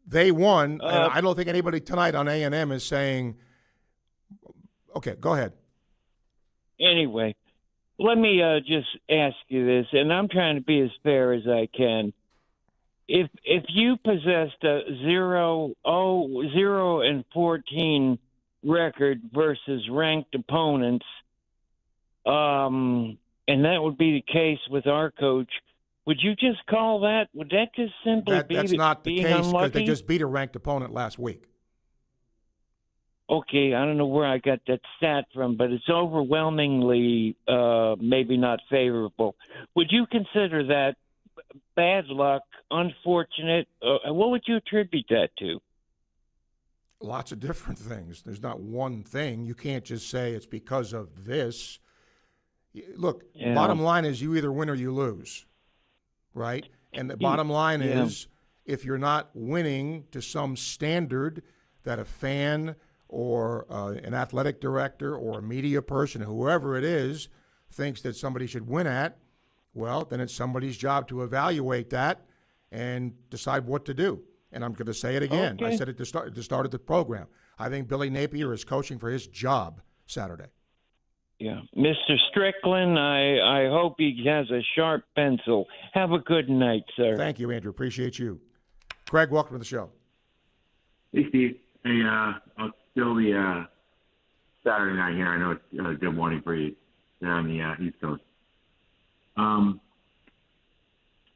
they won, and I don't think anybody tonight on A&M is saying, okay, go ahead. Anyway, let me just ask you this, and I'm trying to be as fair as I can. If you possessed a 0-14 record versus ranked opponents, and that would be the case with our coach, would you just call that? Would that just simply be That's not the being case because unlucky? they just beat a ranked opponent last week. Okay, I don't know where I got that stat from, but it's overwhelmingly maybe not favorable. Would you consider that bad luck, unfortunate? What would you attribute that to? Lots of different things. There's not one thing. You can't just say it's because of this. Look, bottom line is you either win or you lose, right? And the bottom line is if you're not winning to some standard that a fan or an athletic director or a media person, whoever it is, thinks that somebody should win at, well, then it's somebody's job to evaluate that and decide what to do. And I'm going to say it again. Okay. I said it to start of the program. I think Billy Napier is coaching for his job Saturday. Yeah. Mr. Strickland, I hope he has a sharp pencil. Have a good night, sir. Thank you, Andrew. Appreciate you. Craig, welcome to the show. Hey, Steve. Hey, I'll still the Saturday night here. I know it's a good morning for you there on the East Coast.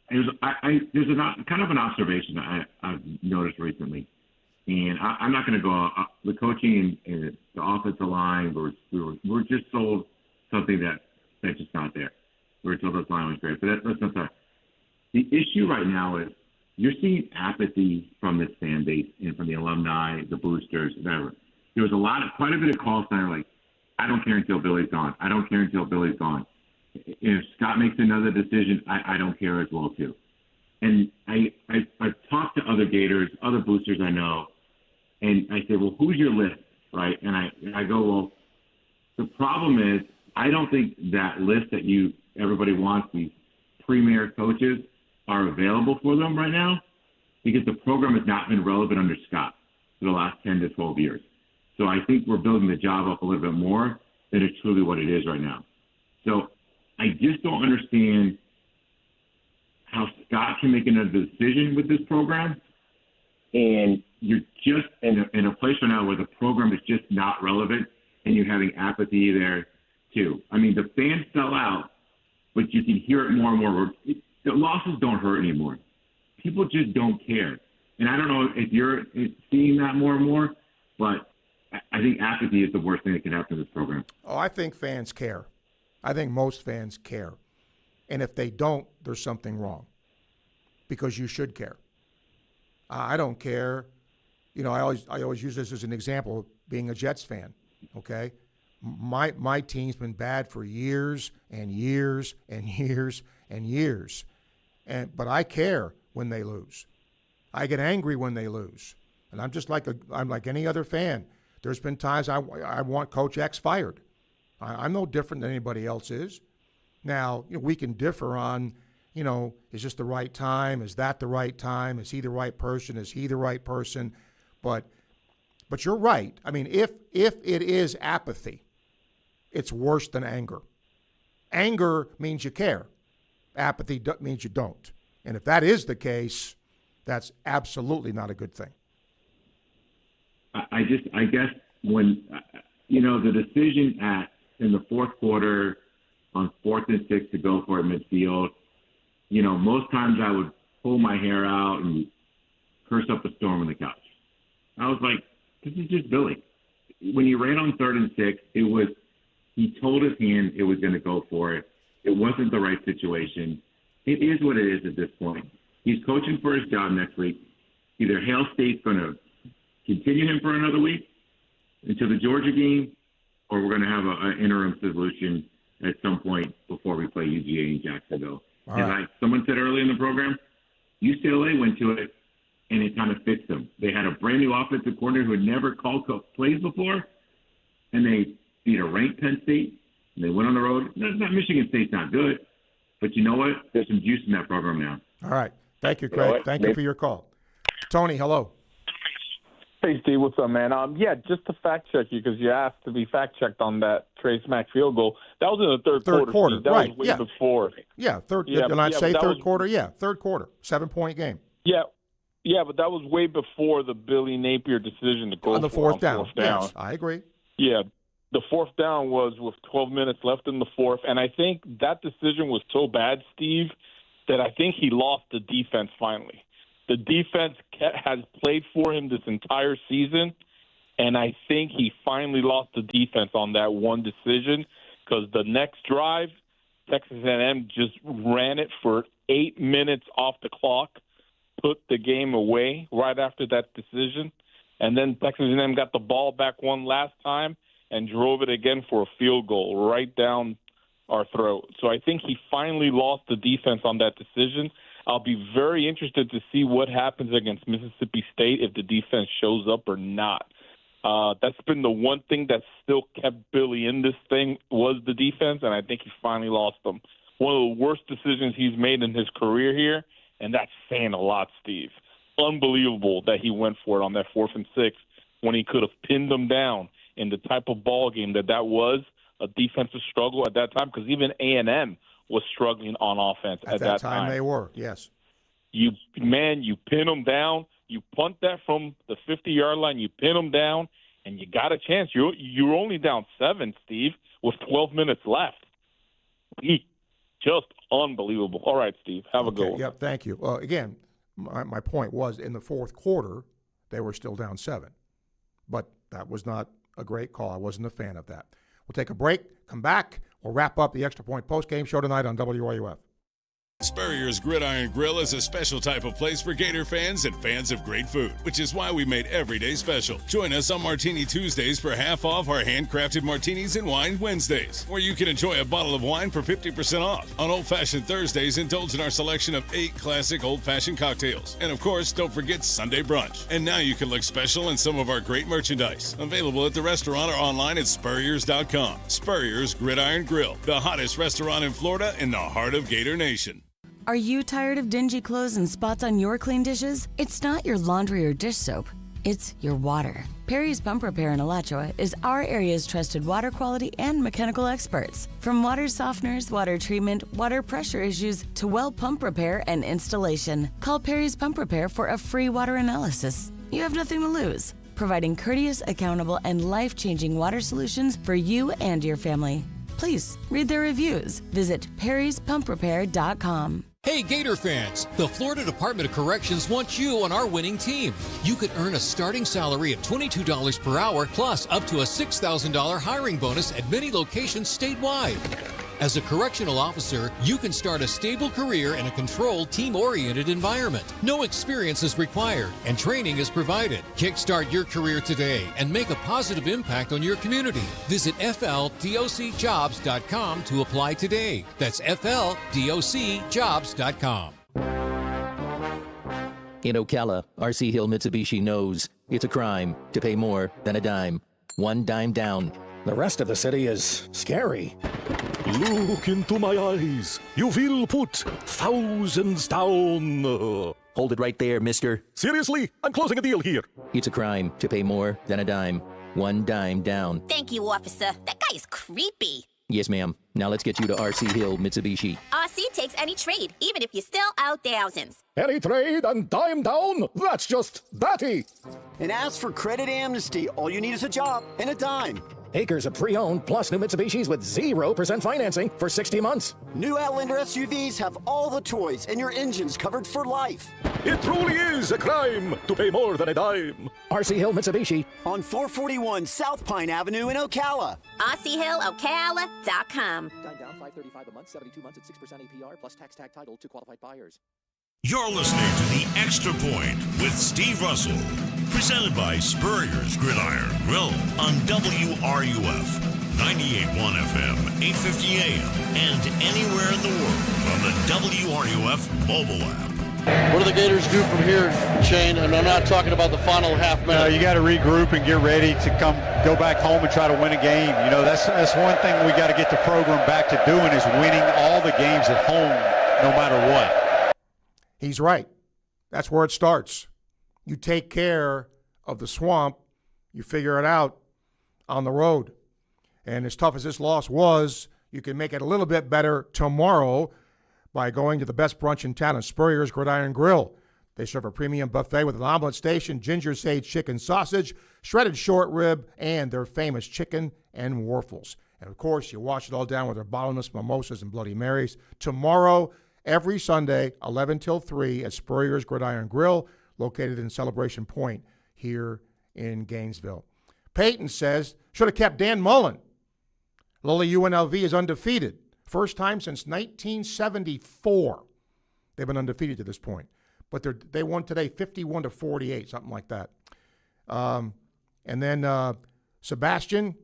There's kind of an observation that I've noticed recently, and I'm not going to go. The coaching and the offensive line, we're just sold something that's just not there. We were told this line was great, but that's not that. The issue right now is you're seeing apathy from this fan base and from the alumni, the boosters, whatever. There was quite a bit of call sign like, I don't care until Billy's gone. I don't care until Billy's gone. If Scott makes another decision, I don't care as well too. And I've talked to other Gators, other boosters I know, and I say, well, who's your list, right? And I go, well, the problem is I don't think that list that everybody wants, these premier coaches, are available for them right now because the program has not been relevant under Scott for the last 10 to 12 years. So I think we're building the job up a little bit more than it's truly what it is right now. So I just don't understand how Scott can make another decision with this program. And you're just in a place right now where the program is just not relevant and you're having apathy there too. I mean, the fans sell out, but you can hear it more and more. The losses don't hurt anymore. People just don't care. And I don't know if you're seeing that more and more, but I think apathy is the worst thing that can happen to this program. Oh, I think fans care. I think most fans care. And if they don't, there's something wrong because you should care. I don't care, I always use this as an example, being a Jets fan, okay? My team's been bad for years and years and years and years. But I care when they lose. I get angry when they lose. And I'm like any other fan. There's been times I want Coach X fired. I'm no different than anybody else is. Now, we can differ on, is this the right time? Is that the right time? Is he the right person? Is he the right person? But you're right. I mean, if it is apathy, it's worse than anger. Anger means you care. Apathy means you don't. And if that is the case, that's absolutely not a good thing. I guess when, the decision in the fourth quarter on 4th and 6 to go for it midfield, most times I would pull my hair out and curse up a storm on the couch. I was like, this is just Billy. When he ran on 3rd and 6, he told his hand it was going to go for it. It wasn't the right situation. It is what it is at this point. He's coaching for his job next week. Either Hail State's going to continue him for another week until the Georgia game, or we're going to have an interim solution at some point before we play UGA in Jacksonville. All and right. like someone said earlier in the program, UCLA went to it, and it kind of fits them. They had a brand-new offensive coordinator who had never called plays before, and they beat a ranked Penn State, and they went on the road. Not Michigan State's not good, but you know what? There's some juice in that program now. All right. Thank you, Craig. Thank you for your call. Tony, hello. Hey, Steve, what's up, man? Just to fact check you, because you asked to be fact checked on that Trace Mack field goal. That was in the third quarter. Steve. That right? was way before. Yeah, third. Yeah, did I say third was, quarter? Yeah, third quarter. 7-point game. Yeah, but that was way before the Billy Napier decision to go on the fourth down. down. Yes, I agree. Yeah, the 4th down was with 12 minutes left in the 4th, and I think that decision was so bad, Steve, that I think he lost the defense finally. The defense has played for him this entire season, and I think he finally lost the defense on that one decision because the next drive, Texas A&M just ran it for 8 minutes off the clock, put the game away right after that decision, and then Texas A&M got the ball back one last time and drove it again for a field goal right down our throat. So I think he finally lost the defense on that decision. I'll be very interested to see what happens against Mississippi State if the defense shows up or not. That's been the one thing that still kept Billy in this thing was the defense, and I think he finally lost them. One of the worst decisions he's made in his career here, and that's saying a lot, Steve. Unbelievable that he went for it on that 4th and 6 when he could have pinned them down in the type of ball game that was, a defensive struggle at that time, because even A&M was struggling on offense at that time. They were, yes. You pin them down, you punt that from the 50-yard line, you pin them down, and you got a chance. You're only down 7, Steve, with 12 minutes left. Just unbelievable. All right, Steve, have a good one. Yep, thank you. Again, my point was in the fourth quarter, they were still down 7. But that was not a great call. I wasn't a fan of that. We'll take a break, come back. We'll wrap up the Extra Point postgame show tonight on WRUF. Spurrier's Gridiron Grill is a special type of place for Gator fans and fans of great food, which is why we made every day special. Join us on Martini Tuesdays for half off our handcrafted martinis and wine Wednesdays, where you can enjoy a bottle of wine for 50% off. On Old Fashioned Thursdays, indulge in our selection of 8 classic old-fashioned cocktails. And of course, don't forget Sunday brunch. And now you can look special in some of our great merchandise, available at the restaurant or online at Spurriers.com. Spurrier's Gridiron Grill, the hottest restaurant in Florida in the heart of Gator Nation. Are you tired of dingy clothes and spots on your clean dishes? It's not your laundry or dish soap. It's your water. Perry's Pump Repair in Alachua is our area's trusted water quality and mechanical experts. From water softeners, water treatment, water pressure issues, to well pump repair and installation. Call Perry's Pump Repair for a free water analysis. You have nothing to lose. Providing courteous, accountable, and life-changing water solutions for you and your family. Please read their reviews. Visit perryspumprepair.com. Hey Gator fans, the Florida Department of Corrections wants you on our winning team. You could earn a starting salary of $22 per hour plus up to a $6,000 hiring bonus at many locations statewide. As a correctional officer, you can start a stable career in a controlled, team-oriented environment. No experience is required, and training is provided. Kickstart your career today and make a positive impact on your community. Visit FLDOCjobs.com to apply today. That's FLDOCjobs.com. In Ocala, RC Hill Mitsubishi knows it's a crime to pay more than a dime. One dime down. The rest of the city is scary. Look into my eyes. You will put thousands down. Hold it right there, mister. Seriously? I'm closing a deal here. It's a crime to pay more than a dime. One dime down. Thank you, officer. That guy is creepy. Yes, ma'am. Now let's get you to RC Hill Mitsubishi. RC takes any trade, even if you're still out thousands. Any trade and dime down? That's just batty. And as for credit amnesty, all you need is a job and a dime. Acres of pre-owned plus new Mitsubishis with 0% financing for 60 months. New Outlander SUVs have all the toys and your engine's covered for life. It truly is a crime to pay more than a dime. RC Hill Mitsubishi. On 441 South Pine Avenue in Ocala. RCHillOcala.com. Dime down, $535 a month, 72 months at 6% APR plus tax tag title to qualified buyers. You're listening to The Extra Point with Steve Russell. Presented by Spurrier's Gridiron Grill on WRUF, 98.1 FM, 850 AM, and anywhere in the world on the WRUF mobile app. What do the Gators do from here, Shane? And I'm not talking about the final half minute. No, you got to regroup and get ready to go back home and try to win a game. You know, that's one thing we got to get the program back to doing is winning all the games at home, no matter what. He's right. That's where it starts. You take care of the swamp, you figure it out on the road. And as tough as this loss was, you can make it a little bit better tomorrow by going to the best brunch in town, Spurrier's Gridiron Grill. They serve a premium buffet with an omelet station, ginger sage chicken sausage, shredded short rib, and their famous chicken and waffles. And, of course, you wash it all down with their bottomless mimosas and Bloody Marys. Tomorrow, every Sunday, 11 till 3 at Spurrier's Gridiron Grill, located in Celebration Point here in Gainesville. Peyton says, should have kept Dan Mullen. Lily UNLV is undefeated. First time since 1974. They've been undefeated to this point. But they won today 51-48, something like that. And then Sebastian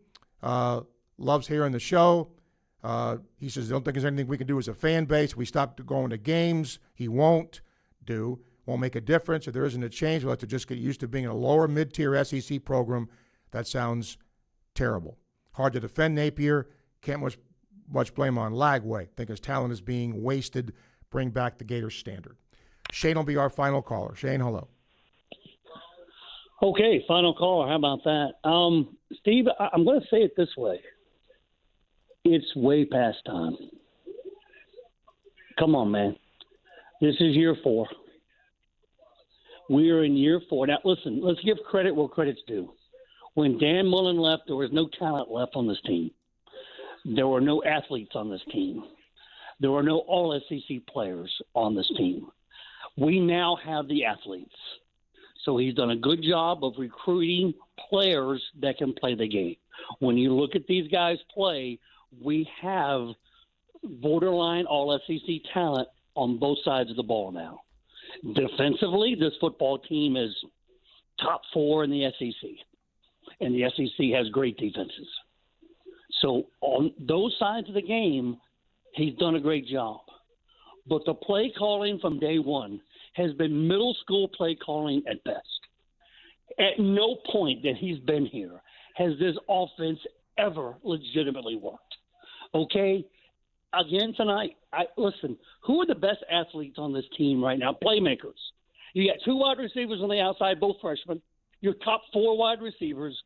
loves hearing the show. He says, I don't think there's anything we can do as a fan base. We stopped going to games. He won't make a difference. If there isn't a change, we'll have to just get used to being in a lower mid-tier SEC program. That sounds terrible. Hard to defend Napier. Can't much blame on Lagway. Think his talent is being wasted. Bring back the Gators standard. Shane will be our final caller. Shane, hello. Okay, final caller. How about that? Steve, I'm going to say it this way. It's way past time. Come on, man. This is year 4. We are in year 4. Now, listen, let's give credit where credit's due. When Dan Mullen left, there was no talent left on this team. There were no athletes on this team. There were no all-SEC players on this team. We now have the athletes. So he's done a good job of recruiting players that can play the game. When you look at these guys play, we have borderline all-SEC talent on both sides of the ball now. Defensively, this football team is top 4 in the SEC, and the SEC has great defenses. So on those sides of the game, he's done a great job. But the play calling from day one has been middle school play calling at best. At no point that he's been here has this offense ever legitimately worked. Okay? Again tonight, listen, who are the best athletes on this team right now? Playmakers. You got 2 wide receivers on the outside, both freshmen, your top 4 wide receivers,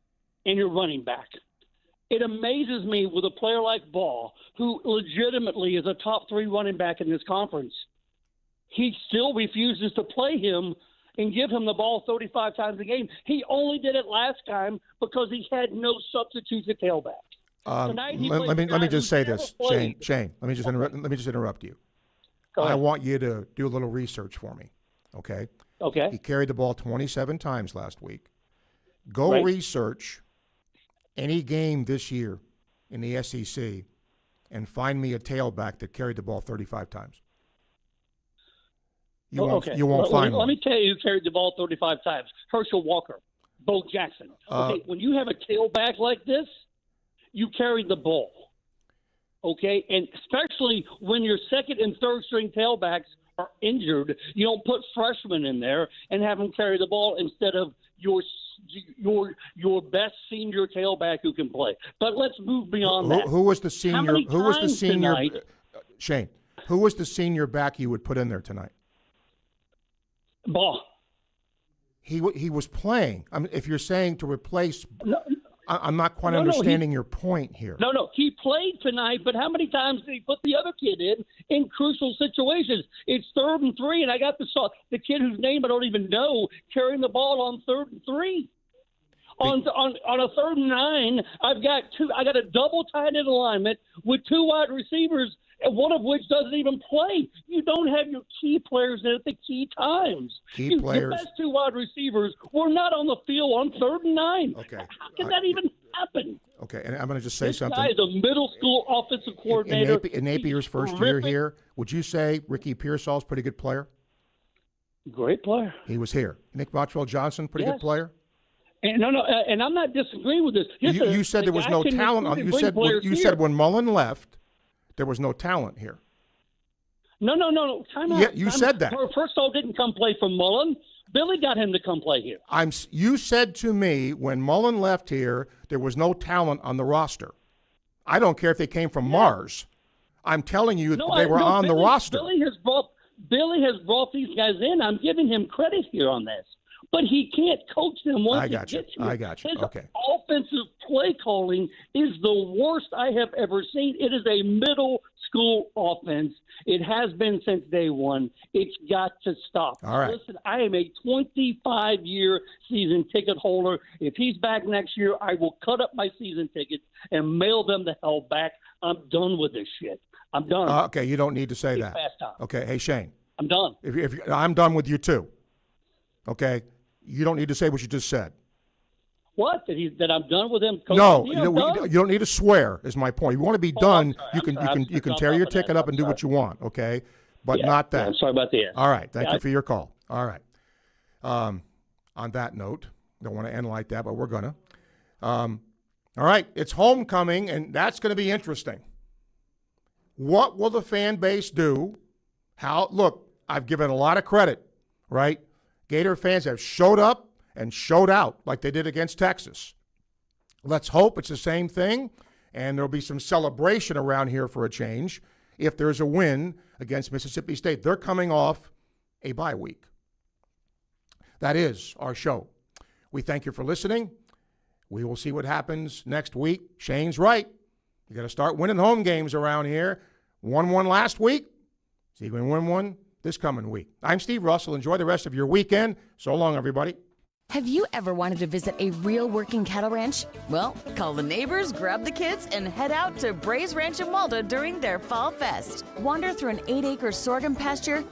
and your running back. It amazes me with a player like Ball, who legitimately is a top 3 running back in this conference. He still refuses to play him and give him the ball 35 times a game. He only did it last time because he had no substitutes at tailback. Let me just say this, Shane. Let me just interrupt you. I want you to do a little research for me. Okay. Okay. He carried the ball 27 times last week. Go research any game this year in the SEC and find me a tailback that carried the ball 35 times. You won't find one. Let me tell you who carried the ball 35 times. Herschel Walker, Bo Jackson. Okay, when you have a tailback like this, you carry the ball. Okay, and especially when your second and third string tailbacks are injured, you don't put freshmen in there and have them carry the ball instead of your best senior tailback who can play. But let's move beyond that. Who was the senior? Who was the senior? Tonight, Shane, who was the senior back you would put in there tonight? Ball. He was playing. I mean, if you're saying to replace. No, I'm not quite understanding your point here. No, he played tonight, but how many times did he put the other kid in crucial situations? It's 3rd and 3, and I got the kid whose name I don't even know carrying the ball on 3rd and 3. On a 3rd and 9, I got a double tight end alignment with 2 wide receivers, and one of which doesn't even play. You don't have your key players in at the key times. Your best 2 wide receivers were not on the field on 3rd and 9. Okay. How can that even happen? Okay, and I'm going to just say something. This guy is a middle school offensive coordinator. In Napier's first year here, would you say Ricky Pearsall's a pretty good player? Great player. He was here. Nick Bottrell Johnson, pretty good player? And and I'm not disagreeing with this. You said there was no talent on. You said when Mullen left, there was no talent here. No. Time out. Yeah, you said that. Firstall didn't come play for Mullen. Billy got him to come play here. You said to me when Mullen left here, there was no talent on the roster. I don't care if they came from Mars. I'm telling you they were on the roster. Billy has brought these guys in. I'm giving him credit here on this. But he can't coach them once he gets here. I got you. His okay. offensive play calling is the worst I have ever seen. It is a middle school offense. It has been since day one. It's got to stop. All right. Listen, I am a 25-year season ticket holder. If he's back next year, I will cut up my season tickets and mail them the hell back. I'm done with this shit. I'm done. Okay, you don't need to say that. Fast time. Okay, hey, Shane. I'm done. If I'm done with you, too. Okay? You don't need to say what you just said. What? That I'm done with him? No, you don't need to swear. Is my point. If you want to be done, you can tear your ticket up and do what you want. Okay, but not that. I'm sorry about the air. All right. Thank you for your call. All right. On that note, don't want to end like that, but we're gonna. All right. It's homecoming, and that's going to be interesting. What will the fan base do? Look, I've given a lot of credit, right? Gator fans have showed up and showed out like they did against Texas. Let's hope it's the same thing, and there'll be some celebration around here for a change if there's a win against Mississippi State. They're coming off a bye week. That is our show. We thank you for listening. We will see what happens next week. Shane's right. You got to start winning home games around here. Won one last week. See if we can win one this coming week. I'm Steve Russell. Enjoy the rest of your weekend. So long, everybody. Have you ever wanted to visit a real working cattle ranch? Well, call the neighbors, grab the kids, and head out to Bray's Ranch in Waldo during their Fall Fest. Wander through an 8-acre sorghum pasture.